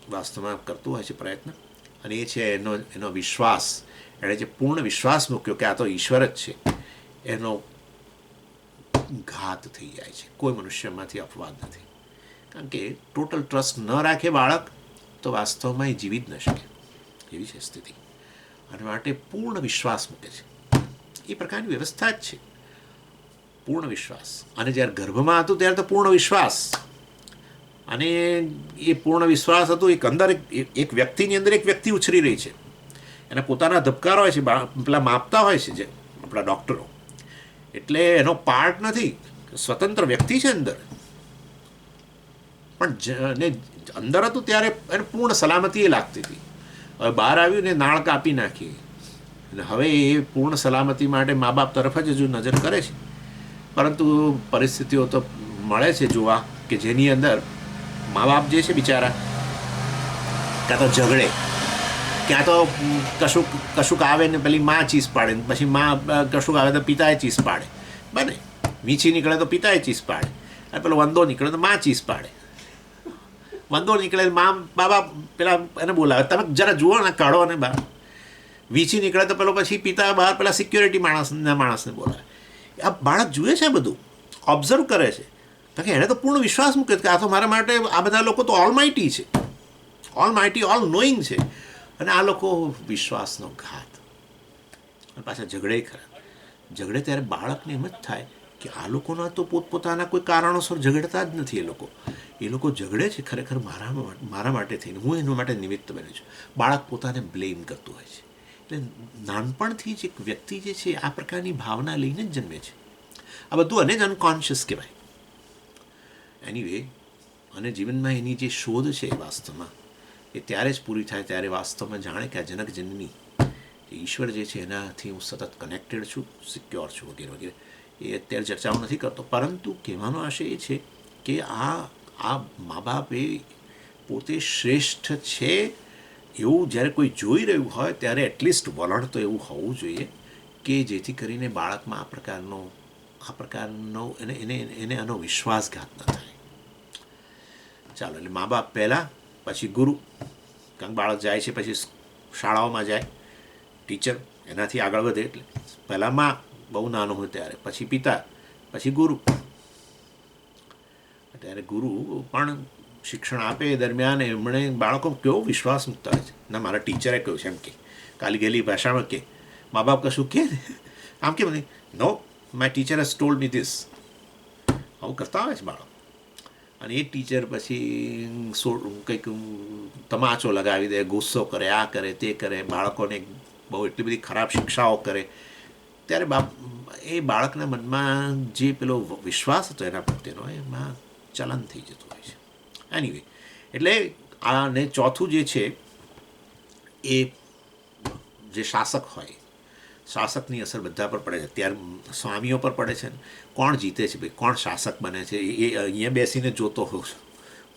વાસ્તવમાં કરતું હોય છે પ્રયત્ન. અને એ છે એનો વિશ્વાસ. એણે જે પૂર્ણ વિશ્વાસ મૂક્યો કે આ તો ઈશ્વર જ છે, એનો ઘાત થઈ જાય છે. કોઈ મનુષ્યમાંથી અપવાદ નથી. કારણ કે ટોટલ ટ્રસ્ટ ન રાખે બાળક તો વાસ્તવમાં એ જીવી જ ન શકે, એવી છે સ્થિતિ. અને માટે પૂર્ણ વિશ્વાસ મૂકે છે. એ પ્રકારની વ્યવસ્થા જ છે, પૂર્ણ વિશ્વાસ. અને જ્યારે ગર્ભમાં હતું ત્યારે તો પૂર્ણ વિશ્વાસ, અને એ પૂર્ણ વિશ્વાસ હતો. એક વ્યક્તિની અંદર એક વ્યક્તિ ઉછરી રહી છે, એના પોતાના ધબકારો હોય છે, પેલા માપતા હોય છે જે આપણા ડૉક્ટરો. એટલે એનો પાર્ટ નથી, સ્વતંત્ર વ્યક્તિ છે અંદર. પણ અંદર હતું ત્યારે એને પૂર્ણ સલામતી એ લાગતી હતી. હવે બહાર આવ્યું ને નાળ કાપી નાખી, અને હવે એ પૂર્ણ સલામતી માટે મા બાપ તરફ જ હજુ નજર કરે છે. પરંતુ પરિસ્થિતિઓ તો મળે છે જોવા કે જેની અંદર મા બાપ જે છે બિચારા ક્યાં તો ઝઘડે, ક્યાં તો કશુંક આવે ને પેલી માં ચીસ પાડે, પછી માં કશુંક આવે તો પિતાએ ચીસ પાડે, બને વીછી નીકળે તો પિતાએ ચીસ પાડે, અને પેલો વંદો નીકળે તો માં ચીસ પાડે. વંદો નીકળે બાબા પેલા એને બોલાવે, તમે જરા જુઓ ને કાઢો ને બહાર. વીછી નીકળે તો પેલો પછી પિતા બહાર પેલા સિક્યોરિટી માણસને બોલાવે. આ બાળક જુએ છે, બધું ઓબ્ઝર્વ કરે છે, કારણ કે એણે તો પૂર્ણ વિશ્વાસ મૂક્યો કે આ તો મારા માટે આ બધા લોકો તો ઓલમાઇટી છે, ઓલમાઇટી ઓલ નોઈંગ છે, અને આ લોકો વિશ્વાસનો ઘાત. અને પાછા ઝઘડે ખરા. ઝઘડે ત્યારે બાળકને એમ જ થાય કે આ લોકોના તો પોતપોતાના કોઈ કારણોસર ઝઘડતા જ નથી. એ લોકો ઝઘડે છે ખરેખર મારા માટે થઈને, હું એના માટે નિમિત્ત બન્યો છું. બાળક પોતાને બ્લેમ કરતું હોય છે. એટલે નાનપણથી જ એક વ્યક્તિ જે છે આ પ્રકારની ભાવના લઈને જ જન્મે છે. આ બધું અને જ અનકોન્શિયસ કહેવાય. એનીવે, અને જીવનમાં એની જે શોધ છે વાસ્તવમાં એ ત્યારે જ પૂરી થાય ત્યારે વાસ્તવમાં જાણે કે આ જનક જનની ઈશ્વર જે છે એનાથી હું સતત કનેક્ટેડ છું, સિક્યોર છું, વગેરે વગેરે. એ અત્યારે ચર્ચાઓ નથી કરતો, પરંતુ કહેવાનો આશય એ છે કે આ મા બાપ એ પોતે શ્રેષ્ઠ છે એવું જ્યારે કોઈ જોઈ રહ્યું હોય ત્યારે એટલીસ્ટ વલણ તો એવું હોવું જોઈએ કે જેથી કરીને બાળકમાં આ પ્રકારનો એને આનો વિશ્વાસઘાત ન થાય. ચાલો, એટલે મા બાપ પહેલાં, પછી ગુરુ, કારણ બાળક જાય છે પછી શાળાઓમાં જાય, ટીચર એનાથી આગળ વધે, એટલે પહેલાં માં બહુ નાનો હોય ત્યારે, પછી પિતા, પછી ગુરુ. ત્યારે ગુરુ પણ શિક્ષણ આપે એ દરમિયાન એમણે બાળકો કેવો વિશ્વાસ મૂકતા હોય છે. ના, મારા ટીચરે કહ્યું છે એમ કે, કાલી ગયેલી ભાષામાં કે મા બાપ કશું કે આમ કેમ નહીં, no my teacher has told me this, આવું કરતા હોય છે બાળકો. અને એ ટીચર પછી કંઈક તમાચો લગાવી દે, ગુસ્સો કરે, આ કરે તે કરે, બાળકોને બહુ એટલી બધી ખરાબ શિક્ષાઓ કરે. ત્યારે એ બાળકના મનમાં જે પેલો વિશ્વાસ હતો એના પ્રત્યેનો એમાં ચલન થઈ જતું હોય છે. એનીવે, એટલે આને ચોથું જે છે એ જે શાસક હોય, શાસકની અસર બધા પર પડે છે. ત્યારે સ્વામીઓ પર પડે છે ને, કોણ જીતે છે ભાઈ, કોણ શાસક બને છે એ અહીંયા બેસીને જોતો હોઉં છું,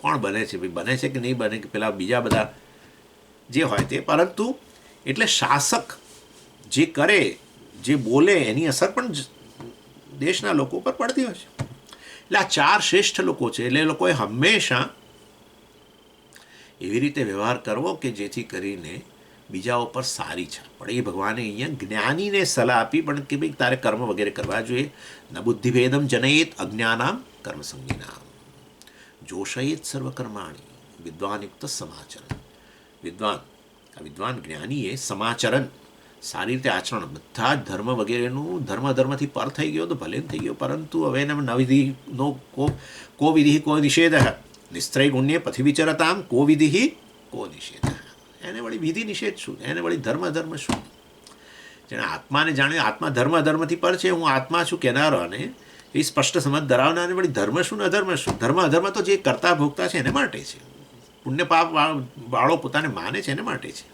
કોણ બને છે ભાઈ, બને છે કે નહીં બને, કે પેલા બીજા બધા જે હોય તે. પરંતુ એટલે શાસક જે કરે, જે બોલે, એની અસર પણ દેશના લોકો પર પડતી હોય છે. એટલે આ ચાર શ્રેષ્ઠ લોકો છે, એટલે એ લોકોએ હંમેશા એવી રીતે વ્યવહાર કરવો કે જેથી કરીને બીજાઓ પર સારી છાપ પડે. એ ભગવાને અહીંયા જ્ઞાનીને સલાહ આપી પણ કે ભાઈ તારે કર્મ વગેરે કરવા જોઈએ. ન બુદ્ધિભેદમ જનયેત અજ્ઞાનામ કર્મસંગીનામ જોશયેત સર્વકર્માણી વિદ્વાનયુક્ત સમાચરણ. વિદ્વાન જ્ઞાનીએ સમાચરણ, સારી રીતે આચરણ, બધા જ ધર્મ વગેરેનું ધર્મથી પર થઈ ગયો તો ભલે થઈ ગયો, પરંતુ હવે એને નવિધિનો કો વિધિ કો નિષેધ નિસ્ત્રય ગુણ્ય પથી વિચરતામ કો વિધિ કો નિષેધ. એને વળી વિધિ નિષેધ શું, એને વળી ધર્મ શું? જેણે આત્માને જાણ્યો, આત્મા ધર્મથી પર છે, હું આત્મા છું કહેનારો અને એ સ્પષ્ટ સમજ ધરાવનારને વળી ધર્મ શું ને અધર્મ શું? અધર્મ તો જે કરતા ભોગતા છે એને માટે છે, પુણ્ય પાપ વાળો પોતાને માને છે એને માટે છે.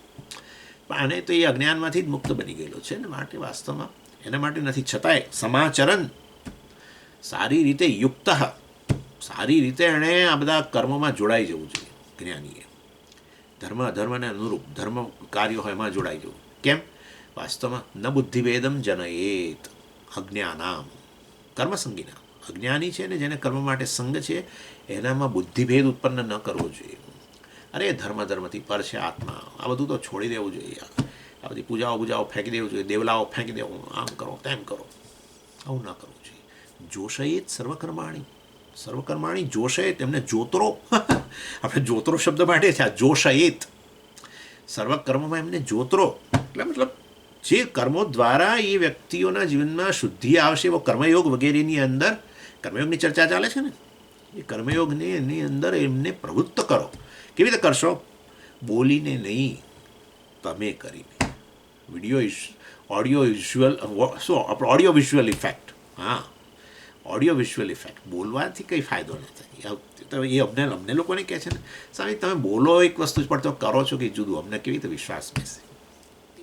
પણ આને તો એ અજ્ઞાનમાંથી જ મુક્ત બની ગયેલો છે ને, માટે વાસ્તવમાં એના માટે નથી. છતાંય સમાચરણ, સારી રીતે યુક્ત, સારી રીતે એણે આ બધા કર્મોમાં જોડાઈ જવું જોઈએ. જ્ઞાનીએ અધર્મને અનુરૂપ ધર્મ કાર્યો હોય એમાં જોડાઈ જવું. કેમ? વાસ્તવમાં ન બુદ્ધિભેદમ જનયેત અજ્ઞાનામ કર્મસંગીનામ. અજ્ઞાની છે ને જેને કર્મ માટે સંગ છે એનામાં બુદ્ધિભેદ ઉત્પન્ન ન કરવો જોઈએ. અરે ધર્મથી પર છે આત્મા, આ બધું તો છોડી દેવું જોઈએ. આ બધી પૂજાઓ ફેંકી દેવું જોઈએ, દેવલાઓ ફેંકી દેવું, આમ કરો તેમ કરો, આવું ના કરવું જોઈએ. જોશયેત સર્વકર્માણી જોશયેત, એમને જોતરો આપણે જોતરો શબ્દ માટે છે આ જોશયેત, સર્વકર્મમાં એમને જોતરો. એટલે મતલબ જે કર્મો દ્વારા એ વ્યક્તિઓના જીવનમાં શુદ્ધિ આવશે, એવો કર્મયોગ વગેરેની અંદર કર્મયોગની ચર્ચા ચાલે છે ને, એ કર્મયોગને એની અંદર એમને પ્રવૃત્ત કરો. કેવી રીતે કરશો? બોલીને નહીં, તમે કરીને. Audio visual effect. હા, ઓડિયો વિઝ્યુઅલ ઇફેક્ટ. બોલવાથી કંઈ ફાયદો ન થાય. તો એ અમને લોકોને કહે છે ને, સ્વામી તમે બોલો એક વસ્તુ જ પણ તો કરો છો કે જુદું, અમને કેવી રીતે વિશ્વાસ બેસે?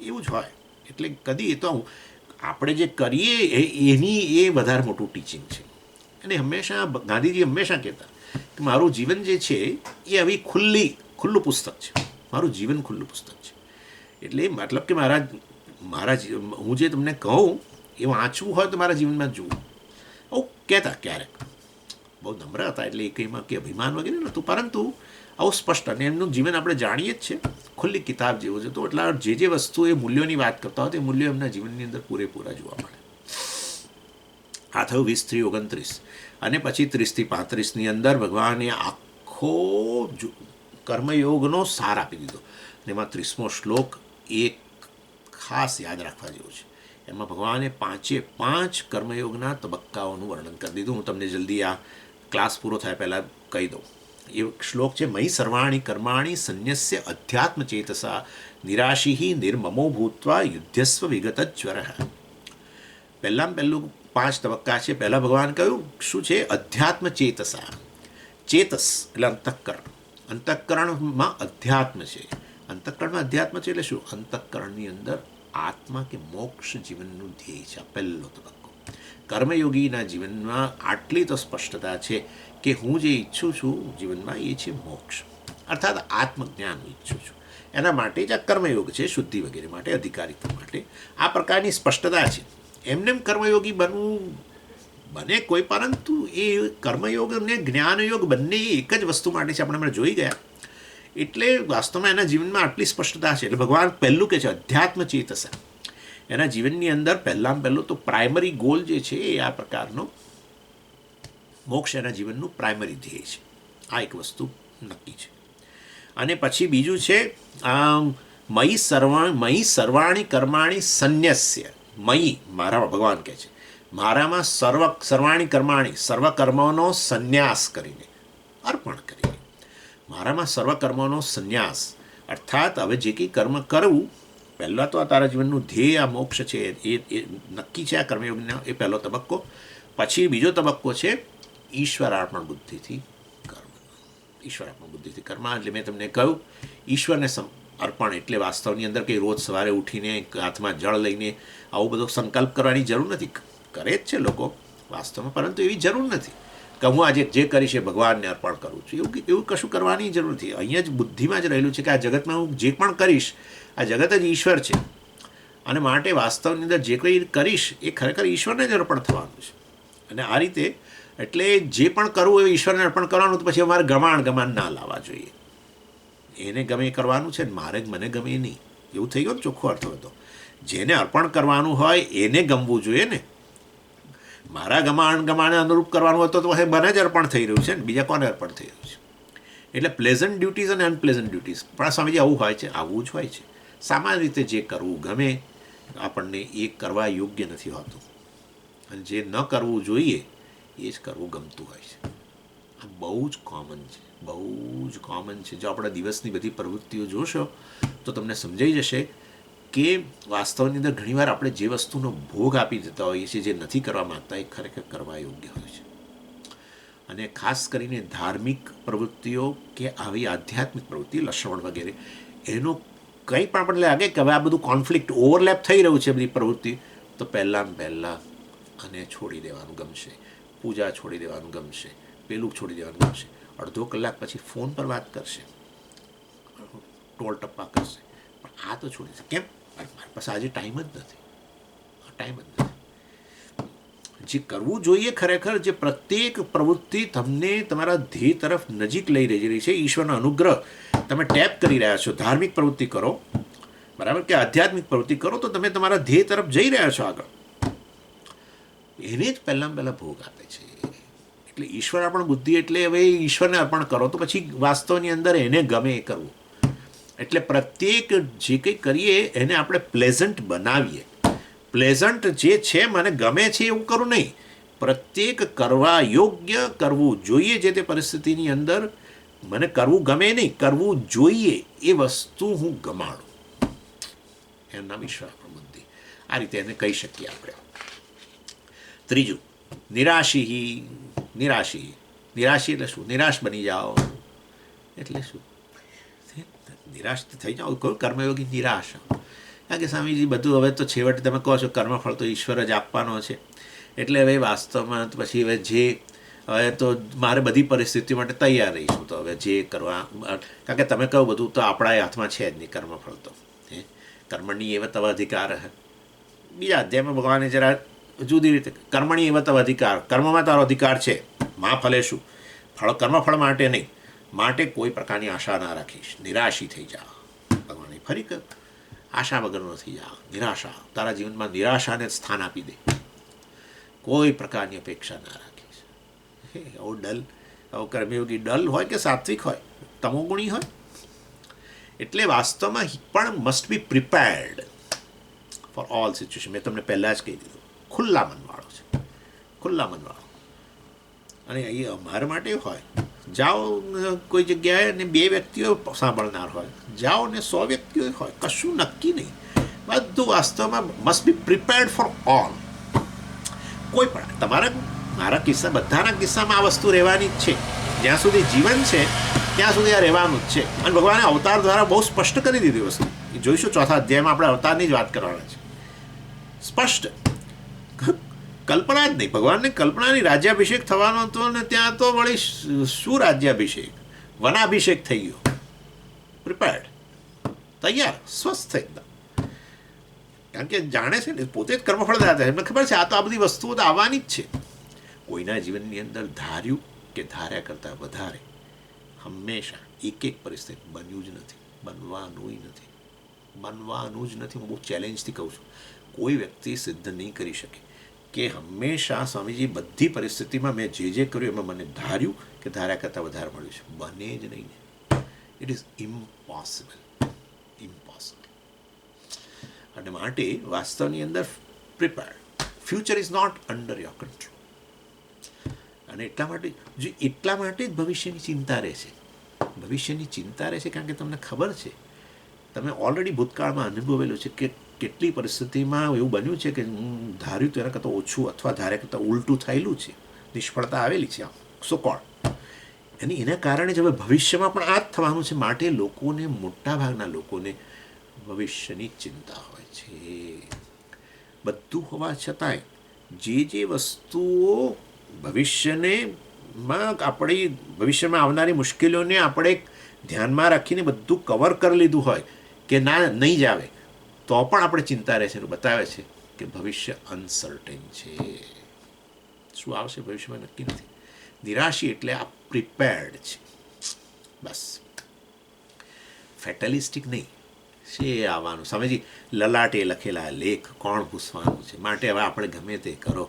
એવું જ હોય. એટલે કદી એ તો આપણે જે કરીએ એની એ વધારે મોટું ટીચિંગ છે. અને હંમેશા ગાંધીજી હંમેશા કહેતા કે મારું જીવન જે છે એ આવી ખુલ્લું પુસ્તક છે, મારું જીવન ખુલ્લું પુસ્તક છે. એટલે મતલબ કે હું જે તમને કહું એ વાંચવું હોય તો મારા જીવનમાં જ જુઓ, આવું કહેતા. ક્યારેક બહુ નમ્ર હતા, એટલે એ કંઈમાં કે અભિમાન વગેરે નહોતું, પરંતુ આવું સ્પષ્ટ. અને એમનું જીવન આપણે જાણીએ જ છે, ખુલ્લી કિતાબ જેવું છે. તો એટલા જે વસ્તુ એ મૂલ્યોની વાત કરતા હોય તે મૂલ્યો એમના જીવનની અંદર પૂરેપૂરા જોવા મળે. આ થયું 20-29, અને પછી 30-35ની અંદર ભગવાને આખો કર્મયોગનો સાર આપી દીધો. અને એમાં 30મો શ્લોક એક ખાસ યાદ રાખવા જેવું છે. એમાં ભગવાને 5 કર્મયોગના તબક્કાઓનું વર્ણન કરી દીધું. હું તમને જલ્દી આ ક્લાસ પૂરો થાય પહેલાં કહી દઉં. એ શ્લોક છે, મયી સર્વાણી કર્માણી સંન્યસ્ય અધ્યાત્મ ચેતસા નિરાશી નિર્મમો ભૂત્વા યુદ્ધસ્વ વિગત જ્વર. પહેલું 5 તબક્કા છે. પહેલાં ભગવાન કહ્યું શું છે? અધ્યાત્મ ચેતસા. ચેતસ એટલે અંતઃકરણ. અંતઃકરણમાં અધ્યાત્મ છે. અંતઃકરણમાં અધ્યાત્મ છે એટલે શું? અંતઃકરણની અંદર આત્મા કે મોક્ષ જીવનનું ધ્યેય છે. પહેલો તબક્કો. કર્મયોગીના જીવનમાં આટલી તો સ્પષ્ટતા છે કે હું જે ઈચ્છું છું જીવનમાં એ છે મોક્ષ, અર્થાત આત્મજ્ઞાન ઈચ્છું છું. એના માટે જ આ કર્મયોગ છે, શુદ્ધિ વગેરે માટે, અધિકારીત્વ માટે. આ પ્રકારની સ્પષ્ટતા છે. એમને કર્મયોગી બને કોઈ, પરંતુ એ કર્મયોગ અને જ્ઞાનયોગ બંને એક જ વસ્તુ માટે છે. આપણે જોઈ ગયા. એટલે વાસ્તવમાં એના જીવનમાં આટલી સ્પષ્ટતા છે. એટલે ભગવાન પહેલું કે છે અધ્યાત્મ ચેતસા. એના જીવનની અંદર પહેલું તો પ્રાઇમરી ગોલ જે છે એ આ પ્રકારનો મોક્ષ એના જીવનનું પ્રાઇમરી ધ્યેય છે. આ એક વસ્તુ નક્કી છે. અને પછી બીજું છે મયી સર્વાણી કર્માણી સંન્યસ્ય. મયી મારામાં, ભગવાન કહે છે મારામાં સર્વાણી કર્માણી, સર્વ કર્મોનો સંન્યાસ કરીને, અર્પણ કરીને. મારામાં સર્વ કર્મોનો સંન્યાસ, અર્થાત હવે જે કંઈ કર્મ કરવું, પહેલાં તો આ તારા જીવનનું ધ્યેય આ મોક્ષ છે એ નક્કી છે આ કર્મયોગનો, એ પહેલો તબક્કો. પછી બીજો તબક્કો છે ઈશ્વરાર્પણ બુદ્ધિથી કર્મ. ઈશ્વરાર્પણ બુદ્ધિથી કર્મ એટલે મેં તમને કહ્યું ઈશ્વરને અર્પણ એટલે વાસ્તવની અંદર કંઈ રોજ સવારે ઉઠીને હાથમાં જળ લઈને આવું બધો સંકલ્પ કરવાની જરૂર નથી. કરે જ છે લોકો વાસ્તવમાં, પરંતુ એવી જરૂર નથી કે હું આજે જે કરીશ એ ભગવાનને અર્પણ કરું છું. એવું કશું કરવાની જરૂર નથી. અહીંયા જ બુદ્ધિમાં જ રહેલું છે કે આ જગતમાં હું જે પણ કરીશ, આ જગત જ ઈશ્વર છે, અને માટે વાસ્તવની અંદર જે કંઈ કરીશ એ ખરેખર ઈશ્વરને જ અર્પણ થવાનું છે. અને આ રીતે એટલે જે પણ કરવું એ ઈશ્વરને અર્પણ કરવાનું, તો પછી અમારે ગમાણ ના લાવવા જોઈએ. એને ગમે કરવાનું છે ને મને ગમે નહીં, એવું થઈ ગયું ને ચોખ્ખો અર્થ હતો. જેને અર્પણ કરવાનું હોય એને ગમવું જોઈએ ને. મારા ગમાણે અનુરૂપ કરવાનું હતું તો પછી મને જ અર્પણ થઈ રહ્યું છે ને, બીજા કોને અર્પણ થઈ રહ્યું છે? એટલે પ્લેઝન્ટ ડ્યુટીઝ અને અનપ્લેઝન્ટ ડ્યુટીઝ પણ સ્વામીજી આવું હોય છે, આવું જ હોય છે. સામાન્ય રીતે જે કરવું ગમે આપણને એ કરવા યોગ્ય નથી હોતું, અને જે ન કરવું જોઈએ એ જ કરવું ગમતું હોય છે. આ બહુ જ કોમન છે, બહુ જ કોમન છે. જો આપણા દિવસની બધી પ્રવૃત્તિઓ જોશો તો તમને સમજાઈ જશે કે વાસ્તવની અંદર ઘણીવાર આપણે જે વસ્તુનો ભોગ આપી દેતા હોઈએ છીએ, જે નથી કરવા માગતા, એ ખરેખર કરવા યોગ્ય હોય છે. અને ખાસ કરીને ધાર્મિક પ્રવૃત્તિઓ કે આવી આધ્યાત્મિક પ્રવૃત્તિ, લક્ષણ વગેરે, એનો કંઈ પણ આપણને લાગે કે હવે આ બધું કોન્ફ્લિક્ટ ઓવરલેપ થઈ રહ્યું છે બધી પ્રવૃત્તિ, તો પહેલાં અને છોડી દેવાનું ગમશે, પૂજા છોડી દેવાનું ગમશે, પેલું છોડી દેવાનું ગમશે. અડધો કલાક પછી ફોન પર વાત કરશે, ટોલ ટપ્પા કરશે, પણ આ તો છોડી દે. કેમ? મારી પાસે આજે ટાઈમ જ નથી. જે કરવું જોઈએ ખરેખર, જે પ્રત્યેક પ્રવૃત્તિ તમને તમારા ધ્યેય તરફ નજીક લઈ રહી છે, ઈશ્વરનો અનુગ્રહ તમે ટેપ કરી રહ્યા છો. ધાર્મિક પ્રવૃત્તિ કરો, બરાબર, કે આધ્યાત્મિક પ્રવૃત્તિ કરો, તો તમે તમારા ધ્યેય તરફ જઈ રહ્યા છો આગળ. એને જ પહેલાં ભોગ આપે છે. એટલે ઈશ્વર અર્પણ બુદ્ધિ એટલે હવે ઈશ્વરને અર્પણ કરો, તો પછી વાસ્તવની અંદર એને ગમે એ કરવું. એટલે પ્રત્યેક જે કંઈ કરીએ એને આપણે પ્લેઝન્ટ બનાવીએ. પ્લેઝન્ટ જે છે, મને ગમે છે એવું કરું નહીં, પ્રત્યેક કરવા યોગ્ય કરવું જોઈએ. જે તે પરિસ્થિતિની અંદર મને કરવું ગમે નહીં, કરવું જોઈએ એ વસ્તુ હું ગમાડું. એનું નામ ઈશ્વર અર્પણ બુદ્ધિ. આ રીતે એને કહી શકીએ આપણે. ત્રીજું, નિરાશી એટલે શું? નિરાશ બની જાઓ એટલે શું? નિરાશ થઈ જાઓ. કોઈ કર્મયોગી નિરાશ, કારણ કે સ્વામીજી બધું હવે તો છેવટે તમે કહો છો કર્મફળ તો ઈશ્વર જ આપવાનો છે. એટલે હવે વાસ્તવમાં પછી હવે જે હવે તો મારે બધી પરિસ્થિતિ માટે તૈયાર રહીશું. તો હવે જે કરવા, કારણ કે તમે કહો બધું તો આપણા હાથમાં છે જ નહીં, કર્મફળ તો કર્મણી એવ તવ અધિકાર હે. બીજા અધ્યાયમાં ભગવાને જરા જુદી રીતે કર્મણી એવ તવ અધિકાર, કર્મમાં તારો અધિકાર છે, માં ફલે શું, કર્મફળ માટે નહીં, માટે કોઈ પ્રકારની આશા ના રાખીશ, નિરાશી થઈ જા. ભગવાને ફરી કહ્યું આશા વગરનો થઈ જા, નિરાશા, તારા જીવનમાં નિરાશાને સ્થાન આપી દે, કોઈ પ્રકારની અપેક્ષા ના રાખીશ. આવો ડલ, આવો કર્મયોગી ડલ હોય કે સાત્વિક હોય, તમોગુણી હોય. એટલે વાસ્તવમાં પણ must be prepared for all situation. મેં તમને પહેલાં જ કહી દીધું, ખુલ્લા મનવાળો છે, ખુલ્લા મનવાળો. અને એ અમારા માટે હોય, જાઓ કોઈ જગ્યાએ ને 2 વ્યક્તિઓ સાંભળનાર હોય, જાઓ ને 100 વ્યક્તિઓ હોય, કશું નક્કી નહીં. બધું વાસ્તવમાં must be prepared for all. કોઈ પણ મારા કિસ્સા, બધાના કિસ્સામાં આ વસ્તુ રહેવાની જ છે. જ્યાં સુધી જીવન છે ત્યાં સુધી આ રહેવાનું જ છે. અને ભગવાને અવતાર દ્વારા બહુ સ્પષ્ટ કરી દીધી વસ્તુ. એ જોઈશું 4થા અધ્યાયમાં આપણે અવતારની જ વાત કરવાના છે. સ્પષ્ટ કલ્પના જ નહીં. ભગવાનને કલ્પનાની રાજ્યાભિષેક થવાનો હતો ને ત્યાં તો વળી શું રાજ્યાભિષેક, વનાભિષેક થઈ ગયો. પ્રિપેર્ડ, તૈયાર, સ્વસ્થ એકદમ. કારણ કે જાણે છે ને, પોતે જ કર્મફળ દાતા. એમને ખબર છે આ તો આ બધી વસ્તુઓ તો આવવાની જ છે. કોઈના જીવનની અંદર ધાર્યું કે ધાર્યા કરતાં વધારે હંમેશા એક પરિસ્થિતિ બન્યું જ નથી, બનવાનું જ નથી. હું બહુ ચેલેન્જથી કહું છું, કોઈ વ્યક્તિ સિદ્ધ નહીં કરી શકે કે હંમેશા સ્વામીજી બધી પરિસ્થિતિમાં મેં જે કર્યું એમાં મને ધાર્યું કે ધાર્યા કરતાં વધારે મળ્યું છે. બને જ નહીં. It is impossible. અને માટે વાસ્તવની અંદર prepared. Future is not under your control. અને એટલા માટે જ ભવિષ્યની ચિંતા રહે છે. ભવિષ્યની ચિંતા રહે છે કારણ કે તમને ખબર છે, તમે ઓલરેડી ભૂતકાળમાં અનુભવેલું છે કે કેટલી પરિસ્થિતિમાં એવું બન્યું છે કે હું ધાર્યું તો એના કરતાં ઓછું અથવા ધાર્યા કરતાં ઉલટું થયેલું છે, નિષ્ફળતા આવેલી છે. સો કોલ અને એના કારણે જ હવે ભવિષ્યમાં પણ આ જ થવાનું છે. માટે લોકોને, મોટાભાગના લોકોને ભવિષ્યની ચિંતા હોય છે. બધું હોવા છતાંય જે વસ્તુઓ ભવિષ્યમાં આવનારી મુશ્કેલીઓને આપણે ધ્યાનમાં રાખીને બધું કવર કરી લીધું હોય કે ના નહીં જ આવે, તો પણ આપણે ચિંતા રહે છે. બતાવે છે કે ભવિષ્ય અનસર્ટેન છે. શું આવશે ભવિષ્યમાં નક્કી નથી. નિરાશી એટલે આ પ્રિપેર્ડ છે. બસ ફેટલિસ્ટિક નહીં છે આવવાનું. સમજી, લલાટે લખેલા લેખ કોણ પૂછવાનું છે. માટે હવે આપણે ગમે તે કરો,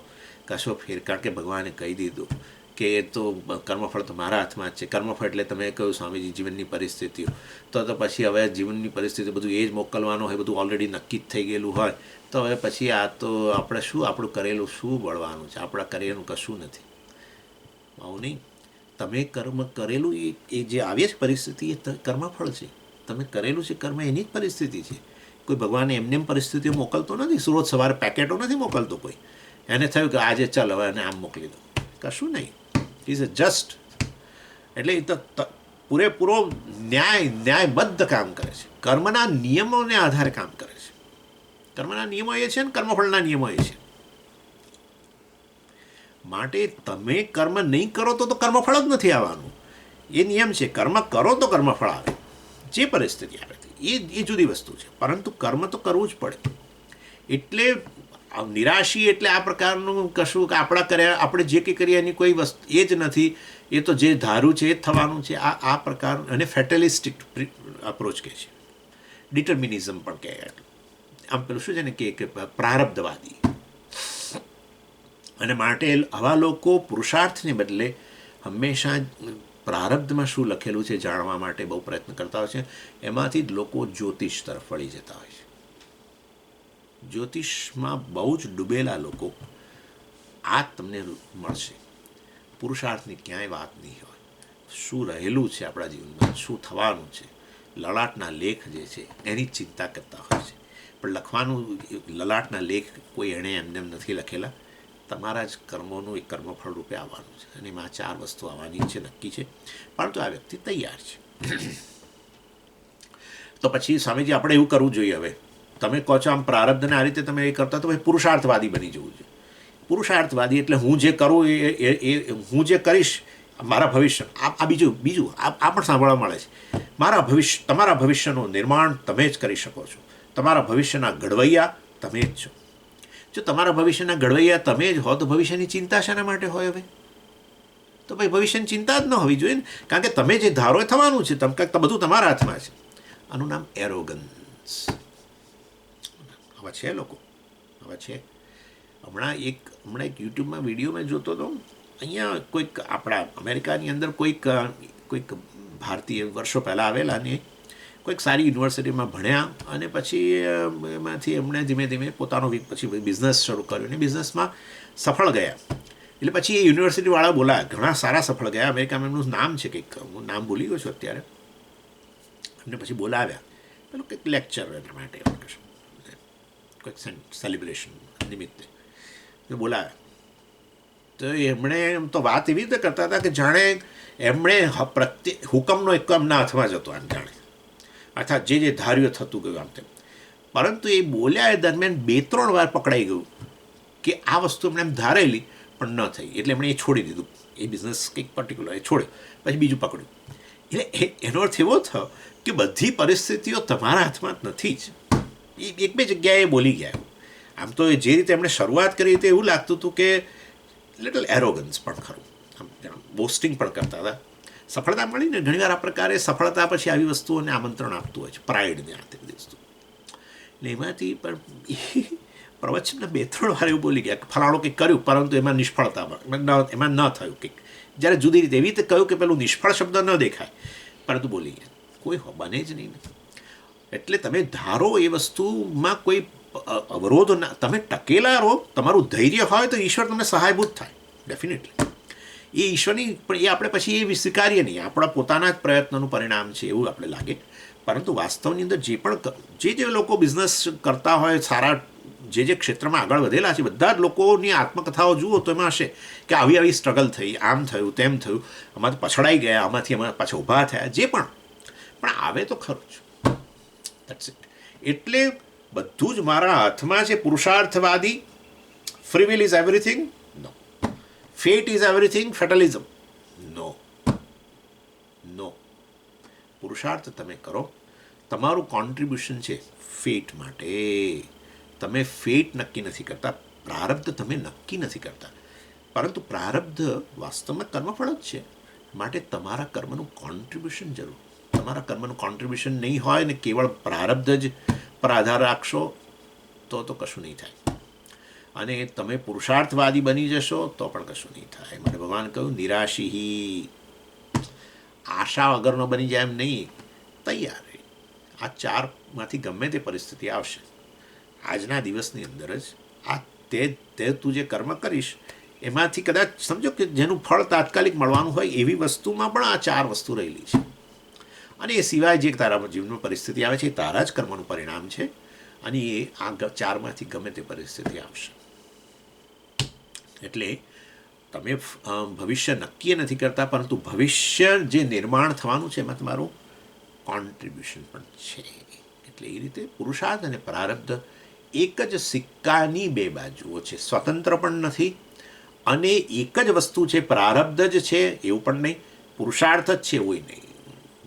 કશો ફેર, કારણ કે ભગવાને કહી દીધું કે એ તો કર્મફળ તો મારા હાથમાં જ છે. કર્મફળ એટલે તમે કહ્યું સ્વામીજી જીવનની પરિસ્થિતિઓ, તો પછી હવે જીવનની પરિસ્થિતિ બધું એ જ મોકલવાનું હોય, બધું ઓલરેડી નક્કી જ થઈ ગયેલું હોય, તો હવે પછી આ તો આપણે શું, આપણું કરેલું શું બળવાનું છે. આપણા કરેલું કશું નથી. આવું નહીં. તમે કર્મ કરેલું એ જે આવે છે પરિસ્થિતિ, એ કર્મફળ છે. તમે કરેલું છે કર્મ, એની જ પરિસ્થિતિ છે. કોઈ ભગવાન એમને પરિસ્થિતિઓ મોકલતો નથી. રોજ સવારે પેકેટો નથી મોકલતો કોઈ. એને થયું કે આજે ચાલ હવે એને આમ મોકલી દો, કશું નહીં. Is a just. એટલે એ તો પૂરેપૂરો ન્યાયબદ્ધ કામ કરે છે. કર્મના નિયમોને આધારે કામ કરે છે. કર્મના નિયમો એ છે ને કર્મફળના નિયમો એ છે. માટે તમે કર્મ નહીં કરો તો કર્મફળ જ નથી આવવાનું. એ નિયમ છે. કર્મ કરો તો કર્મફળ આવે, જે પરિસ્થિતિ આવે એ જુદી વસ્તુ છે. પરંતુ કર્મ તો કરવું જ પડે. એટલે નિરાશી એટલે આ પ્રકારનું કશું કે આપણે જે કંઈ કરીએ એની કોઈ વસ્તુ એ જ નથી, એ તો જે ધારું છે એ જ થવાનું છે. આ પ્રકાર, અને ફેટલિસ્ટિક અપ્રોચ કહે છે. ડિટર્મિનિઝમ પણ કહે. આમ પેલું શું છે ને કે પ્રારબ્ધવાદી. અને માટે આવા લોકો પુરુષાર્થને બદલે હંમેશા પ્રારબ્ધમાં શું લખેલું છે જાણવા માટે બહુ પ્રયત્ન કરતા હોય છે. એમાંથી જ લોકો જ્યોતિષ તરફ વળી જતા હોય છે. જ્યોતિષમાં બહુ જ ડૂબેલા લોકો આ તમને મળશે. પુરુષાર્થની ક્યાંય વાત નહીં હોય. શું રહેલું છે આપણા જીવનમાં, શું થવાનું છે, લલાટના લેખ જે છે એની ચિંતા કરતા હોય છે. પણ લખવાનું, લલાટના લેખ કોઈ એણે એમને નથી લખેલા. તમારા જ કર્મોનું એક કર્મફળ રૂપે આવવાનું છે. અને એમાં 4 વસ્તુ આવવાની છે, નક્કી છે. પરંતુ આ વ્યક્તિ તૈયાર છે. તો પછી સ્વામીજી આપણે એવું કરવું જોઈએ. હવે તમે કહો છો આમ પ્રારબ્ધને આ રીતે તમે એ કરતા, તો ભાઈ પુરુષાર્થવાદી બની જવું જોઈએ. પુરુષાર્થવાદી એટલે હું જે કરું હું જે કરીશ મારા ભવિષ્ય આ બીજું આ પણ સાંભળવા મળે છે. તમારા ભવિષ્યનું નિર્માણ તમે જ કરી શકો છો. તમારા ભવિષ્યના ઘડવૈયા તમે જ છો. જો તમારા ભવિષ્યના ઘડવૈયા તમે જ હો તો ભવિષ્યની ચિંતા શાના માટે હોય? હવે તો ભાઈ ભવિષ્યની ચિંતા જ ન હોવી જોઈએ ને, કારણ કે તમે જે ધારો એ થવાનું છે. બધું તમારા હાથમાં છે. આનું નામ એરોગન્સ. હવે છે લોકો, હવે છે. હમણાં એક યુટ્યુબમાં વિડીયો મેં જોતો હતો. અહીંયા કોઈક આપણા અમેરિકાની અંદર કોઈક ભારતીય વર્ષો પહેલાં આવેલા ને કોઈક સારી યુનિવર્સિટીમાં ભણ્યા અને પછી એમાંથી એમણે ધીમે ધીમે પોતાનો પછી બિઝનેસ શરૂ કર્યો અને બિઝનેસમાં સફળ ગયા. એટલે પછી એ યુનિવર્સિટીવાળા બોલાયા, ઘણા સારા સફળ ગયા. અમેરિકામાં એમનું નામ છે કંઈક, હું નામ ભૂલી ગયો છું અત્યારે. એમને પછી બોલાવ્યા પેલું કંઈક લેક્ચર એના માટે કોઈક સેલિબ્રેશન નિમિત્તે બોલાવ્યા. તો એમણે એમ તો વાત એવી રીતે કરતા હતા કે જાણે એમણે હુકમનો એક એમના હાથમાં જ હતો આમ જાણે, અર્થાત જે ધાર્યું થતું ગયું આમ તેમ. પરંતુ એ બોલ્યા એ દરમિયાન 2-3 વાર પકડાઈ ગયું કે આ વસ્તુ એમણે એમ ધારેલી પણ ન થઈ. એટલે એમણે એ છોડી દીધું, એ બિઝનેસ કંઈક પર્ટિક્યુલર એ છોડ્યો, પછી બીજું પકડ્યું. એટલે એનો અર્થ એવો થયો કે બધી પરિસ્થિતિઓ તમારા હાથમાં જ નથી જ. એ 1-2 જગ્યાએ બોલી ગયા. આમ તો જે રીતે એમણે શરૂઆત કરી તે એવું લાગતું હતું કે લિટલ એરોગન્સ પણ ખરું, આમ બોસ્ટિંગ પણ કરતા હતા. સફળતા મળીને ઘણીવાર આ પ્રકારે સફળતા પછી આવી વસ્તુઓને આમંત્રણ આપતું હોય છે, પ્રાઇડને આ તે બધી વસ્તુ. એટલે એમાંથી પણ પ્રવચનના 2-3 વાર એવું બોલી ગયા કે ફલાણું કંઈક કર્યું પરંતુ એમાં નિષ્ફળતા એમાં ન થયું કંઈક. જ્યારે જુદી રીતે એવી રીતે કહ્યું કે પેલું નિષ્ફળ શબ્દ ન દેખાય પરંતુ બોલી ગયા. કોઈ બને જ નહીં. એટલે તમે ધારો એ વસ્તુમાં કોઈ અવરોધ ના, તમે ટકેલા રહો, તમારું ધૈર્ય હોય તો ઈશ્વર તમને સહાયભૂત થાય ડેફિનેટલી. એ ઈશ્વરની પણ એ આપણે પછી એ સ્વીકારીએ નહીં, આપણા પોતાના જ પ્રયત્નનું પરિણામ છે એવું આપણે લાગે. પરંતુ વાસ્તવની અંદર જે પણ જે લોકો બિઝનેસ કરતા હોય, સારા જે ક્ષેત્રમાં આગળ વધેલા છે, બધા જ લોકોની આત્મકથાઓ જુઓ તો એમાં હશે કે આવી સ્ટ્રગલ થઈ, આમ થયું તેમ થયું, અમારે પછડાઈ ગયા, આમાંથી અમારે પાછા ઊભા થયા, જે પણ આવે તો ખરું જ. That's it. એટલે બધું જ મારા હાથમાં છે. પુરુષાર્થવાદી, free will is everything, no. Fate is everything, fatalism, no. પુરુષાર્થ તમે કરો, તમારું કોન્ટ્રીબ્યુશન છે ફેટ માટે. તમે ફેટ નક્કી નથી કરતા, પ્રારબ્ધ તમે નક્કી નથી કરતા, પરંતુ પ્રારબ્ધ વાસ્તવમાં કર્મફળ જ છે. માટે તમારા કર્મનું કોન્ટ્રીબ્યુશન જરૂર. તમારા કર્મનું કોન્ટ્રીબ્યુશન નહીં હોય ને કેવળ પ્રારબ્ધ જ પર આધાર રાખશો તો કશું નહીં થાય. અને તમે પુરુષાર્થવાદી બની જશો તો પણ કશું નહીં થાય. મને ભગવાન કહ્યું નિરાશી, આશા વગરનો બની જાય એમ નહીં, તૈયાર. આ 4માંથી ગમે તે પરિસ્થિતિ આવશે આજના દિવસની અંદર જ. આ તે તું જે કર્મ કરીશ એમાંથી કદાચ સમજો કે જેનું ફળ તાત્કાલિક મળવાનું હોય એવી વસ્તુમાં પણ આ 4 વસ્તુ રહેલી છે. અને એ સિવાય જે તારા જીવનમાં પરિસ્થિતિ આવે છે એ તારા જ કર્મનું પરિણામ છે. અને એ આ 4માંથી ગમે તે પરિસ્થિતિ આવશે. એટલે તમે ભવિષ્ય નક્કી નથી કરતા, પરંતુ ભવિષ્ય જે નિર્માણ થવાનું છે એમાં તમારું કોન્ટ્રીબ્યુશન પણ છે. એટલે એ રીતે પુરુષાર્થ અને પ્રારબ્ધ એક જ સિક્કાની 2 બાજુઓ છે. સ્વતંત્ર પણ નથી અને એક જ વસ્તુ છે. પ્રારબ્ધ જ છે એવું પણ નહીં, પુરુષાર્થ જ છે એવું નહીં.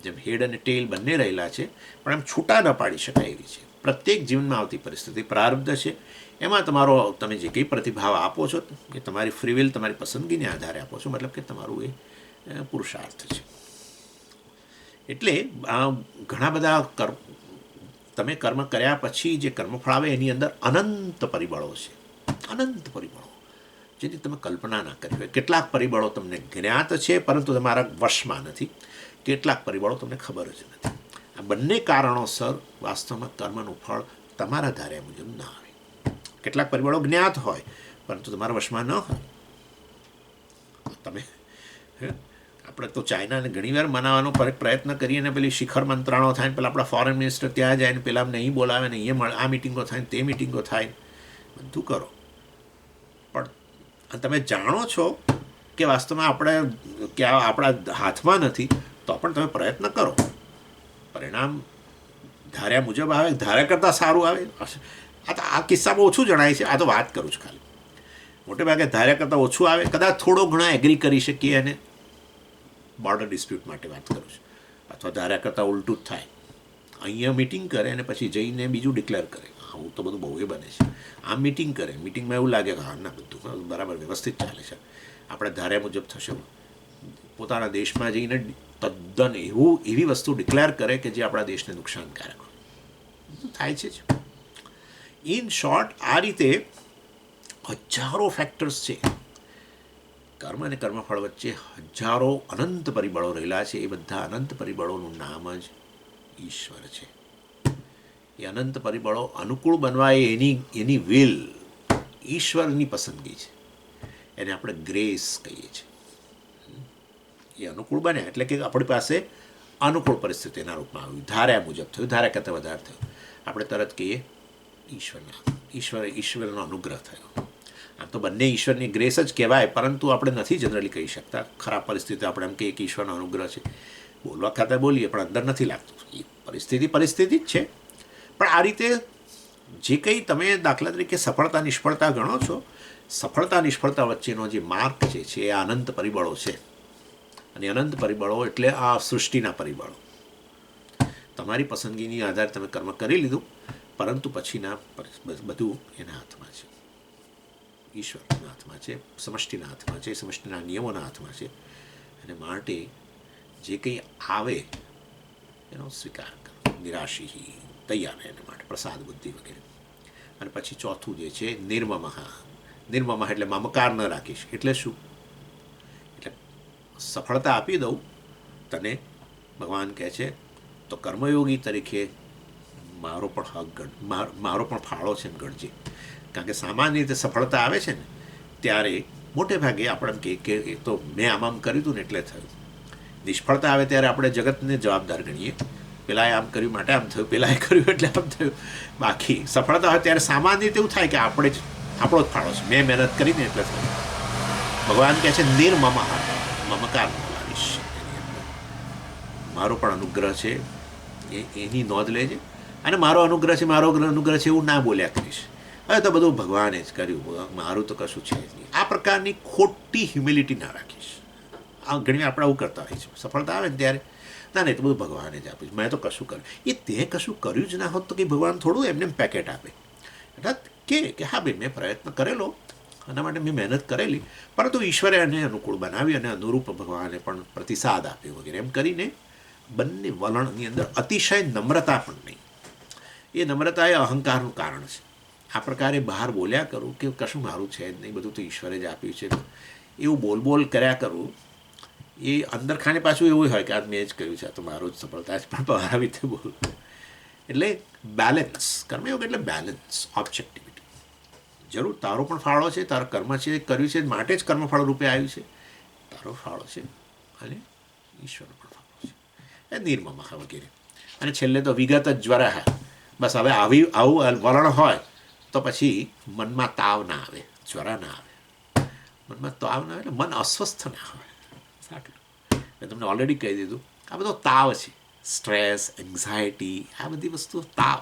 જેમ હેડ અને ટેલ બંને રહેલા છે પણ એમ છૂટા ન પાડી શકાય એવી છે. પ્રત્યેક જીવનમાં આવતી પરિસ્થિતિ પ્રારબ્ધ છે. એમાં તમે જે કંઈ પ્રતિભાવ આપો છો એ તમારી ફ્રી વિલ, તમારી પસંદગીને આધારે આપો છો, મતલબ કે તમારું એ પુરુષાર્થ છે. એટલે ઘણા બધા તમે કર્મ કર્યા પછી જે કર્મફળ આવે એની અંદર અનંત પરિબળો છે. અનંત પરિબળો જેની તમે કલ્પના ના કરી હોય. કેટલાક પરિબળો તમને જ્ઞાત છે પરંતુ તમારા વશમાં નથી, કેટલાક પરિબળો તમને ખબર જ નથી. આ બંને કારણોસર વાસ્તવમાં કર્મનું ફળ તમારા ધાર્યા મુજબ ના આવે. કેટલાક પરિબળો જ્ઞાત હોય પરંતુ તમારા વશમાં ન હોય. તમે આપણે તો ચાઇનાને ઘણીવાર મનાવવાનો પ્રયત્ન કરીએ ને પેલી શિખર મંત્રાણો થાય ને પેલા આપણા ફોરેન મિનિસ્ટર ત્યાં જાય ને પેલા અમને અહીં બોલાવે ને અહીંયા આ મિટિંગો થાય ને તે મિટિંગો થાય, બધું કરો. પણ તમે જાણો છો કે વાસ્તવમાં આપણા હાથમાં નથી તો પણ તમે પ્રયત્ન કરો. પરિણામ ધાર્યા મુજબ આવે, ધાર્યા કરતાં સારું આવે. આ કિસ્સામાં ઓછું જણાય છે, આ તો વાત કરું છું ખાલી. મોટે ભાગે ધાર્યા કરતાં ઓછું આવે, કદાચ થોડો ઘણા એગ્રી કરી શકીએ અને બોર્ડર ડિસ્પ્યુટ માટે વાત કરું છું, અથવા ધાર્યા કરતાં ઉલટું જ થાય, અહીંયા મિટિંગ કરે અને પછી જઈને બીજું ડિક્લેર કરે. આવું તો બધું બહુ એ બને છે. આમ મિટિંગ કરે, મિટિંગમાં એવું લાગે કે હા ના બધું બરાબર વ્યવસ્થિત ચાલે છે, આપણે ધાર્યા મુજબ થશે. પોતાના દેશમાં જઈને તદ્દન એવી વસ્તુ ડિક્લેર કરે કે જે આપણા દેશને નુકસાનકારક થાય છે જ. ઇન શોર્ટ, આ રીતે હજારો ફેક્ટર્સ છે. કર્મ અને કર્મફળ વચ્ચે હજારો અનંત પરિબળો રહેલા છે. એ બધા અનંત પરિબળોનું નામ જ ઈશ્વર છે. એ અનંત પરિબળો અનુકૂળ બનવા એ એની વિલ, ઈશ્વરની પસંદગી છે. એને આપણે ગ્રેસ કહીએ છીએ. એ અનુકૂળ બન્યા એટલે કે આપણી પાસે અનુકૂળ પરિસ્થિતિ એના રૂપમાં આવી, ધાર્યા મુજબ થયું, ધાર્યા કરતાં વધારે થયું, આપણે તરત કહીએ ઈશ્વરનો અનુગ્રહ થયો. આમ તો બંને ઈશ્વરની ગ્રેસ જ કહેવાય, પરંતુ આપણે નથી જનરલી કહી શકતા. ખરાબ પરિસ્થિતિ આપણે એમ કહીએ કે ઈશ્વરનો અનુગ્રહ છે, બોલવા ખાતે બોલીએ પણ અંદર નથી લાગતું. એ પરિસ્થિતિ જ છે. પણ આ રીતે જે કંઈ તમે દાખલા તરીકે સફળતા નિષ્ફળતા ગણો છો, સફળતા નિષ્ફળતા વચ્ચેનો જે માર્ગ છે એ અનંત પરિબળો છે. અને અનંત પરિબળો એટલે આ સૃષ્ટિના પરિબળો. તમારી પસંદગીની આધારે તમે કર્મ કરી લીધું, પરંતુ પછીના બધું એના હાથમાં છે, ઈશ્વરના હાથમાં છે, સમષ્ટિના હાથમાં છે, સમષ્ટિના નિયમોના હાથમાં છે. અને માટે જે કંઈ આવે એનો સ્વીકાર કરો, નિરાશી તૈયાર એના માટે, પ્રસાદ બુદ્ધિ વગેરે. અને પછી ચોથું જે છે નિર્મમઃ એટલે મમકાર ન રાખીશ. એટલે શું? એટલે સફળતા આપી દઉં તને, ભગવાન કહે છે તો કર્મયોગી તરીકે મારો પણ હક મારો પણ ફાળો છે ને ગણજે. કારણ કે સામાન્ય રીતે સફળતા આવે છે ને ત્યારે મોટે ભાગે આપણે કહીએ કે એ તો મેં આમ કર્યું હતું ને એટલે થયું. નિષ્ફળતા આવે ત્યારે આપણે જગતને જવાબદાર ગણીએ, પેલાએ આમ કર્યું માટે આમ થયું, પેલાએ કર્યું એટલે આમ થયું. બાકી સફળતા હોય ત્યારે સામાન્ય રીતે એવું થાય કે આપણો જ ફાળો છે, મેં મહેનત કરીને એટલે થયું. ભગવાન કહે છે નિર્મમઃ, મમકાર ન લાવીશ, મારો પણ અનુગ્રહ છે એની નોંધ લેજે. અને મારો અનુગ્રહ છે એવું ના બોલ્યા કરીશ. હવે તો બધું ભગવાને જ કર્યું, મારું તો કશું છે જ નહીં. આ પ્રકારની ખોટી હ્યુમિલિટી ના રાખીશ. આ ઘણી વાર આપણે આવું કરતા હોઈએ છીએ, સફળતા આવે ને ત્યારે ના નહીં તો બધું ભગવાને જ આપ્યું, મેં તો કશું કર્યું. એ તે કશું કર્યું જ ના હોત તો કે ભગવાન થોડું એમને પેકેટ આપે. એટલે કે હા ભાઈ મેં પ્રયત્ન કરેલો, એના માટે મેં મહેનત કરેલી, પરંતુ ઈશ્વરે એને અનુકૂળ બનાવી અને અનુરૂપ ભગવાને પણ પ્રતિસાદ આપ્યો વગેરે. એમ કરીને બંને વલણની અંદર અતિશય નમ્રતા પણ નહીં. એ નમ્રતા એ અહંકારનું કારણ છે. આ પ્રકારે બહાર બોલ્યા કરું કે કશું મારું છે જ નહીં, બધું તો ઈશ્વરે જ આપ્યું છે, એવું બોલ કર્યા કરું. એ અંદર ખાને પાછું એવું હોય કે આ મેં જ કર્યું છે, આ તો મારું જ સફળતા છે, પણ આવી રીતે બોલ. એટલે બેલેન્સ, કર્મયોગ એટલે બેલેન્સ, ઓબ્જેક્ટિવિટી. જરૂર તારો પણ ફાળો છે, તારો કર્મ છે, કર્યું છે માટે જ કર્મફળ રૂપે આવ્યું છે, તારો ફાળો છે અને ઈશ્વરનો પણ ફાળો છે. એ નિર્મમઃ વગેરે. અને છેલ્લે તો વિગત જ જ્વરઃ. બસ હવે આવું વલણ હોય તો પછી મનમાં તાવ ના આવે, જ્વર ના આવે. મનમાં તાવ ના આવે એટલે મન અસ્વસ્થ ના હોય. સાચું, મેં તમને ઓલરેડી કહી દીધું, આ બધો તાવ છે, સ્ટ્રેસ, એન્ઝાયટી, આ બધી વસ્તુ તાવ.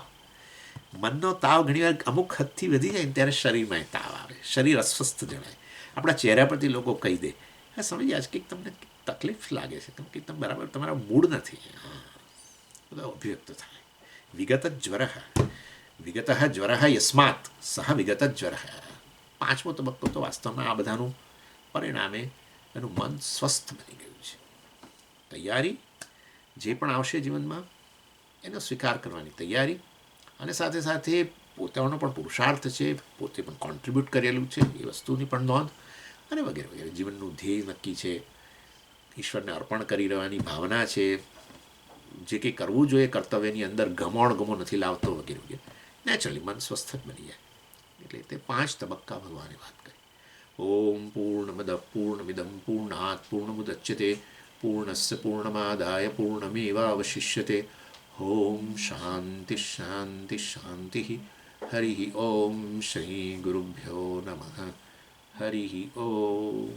મનનો તાવ ઘણીવાર અમુક હદથી વધી જાય ને ત્યારે શરીરમાં તાવ આવે, શરીર અસ્વસ્થ જણાય. આપણા ચહેરા પરથી લોકો કહી દે, હા સમજી આજ કંઈક તમને તકલીફ લાગે છે, તમે બરાબર તમારા મૂડ નથી, બધા અભિવ્યક્ત થાય. વિગત જ્વર, વિગત જ્વર યસ્માત સહ વિગત જ્વર. પાંચમો તબક્કો તો વાસ્તવમાં આ બધાનું પરિણામે એનું મન સ્વસ્થ બની ગયું છે. તૈયારી જે પણ આવશે જીવનમાં એનો સ્વીકાર કરવાની તૈયારી, અને સાથે સાથે પોતાનો પણ પુરુષાર્થ છે, પોતે પણ કોન્ટ્રીબ્યુટ કરેલું છે એ વસ્તુની પણ નોંધ, અને વગેરે વગેરે. જીવનનું ધ્યેય નક્કી છે, ઈશ્વરને અર્પણ કરી રહેવાની ભાવના છે, જે કંઈ કરવું જોઈએ કર્તવ્યની અંદર ગમો નથી લાવતો વગેરે વગેરે. નેચરલી મન સ્વસ્થ જ બની જાય. એટલે તે 5 તબક્કા ભગવાને વાત કરી. ઓમ પૂર્ણમદ પૂર્ણમિદમ પૂર્ણાત પૂર્ણમુદચ્યતે પૂર્ણસ્ય પૂર્ણમાદાય પૂર્ણમેવાવશિષ્યતે. ઓમ શાંતિ શાંતિ શાંતિ. હરિ ઓમ શ્રી ગુરુભ્યો નમઃ. હરિ ઓમ.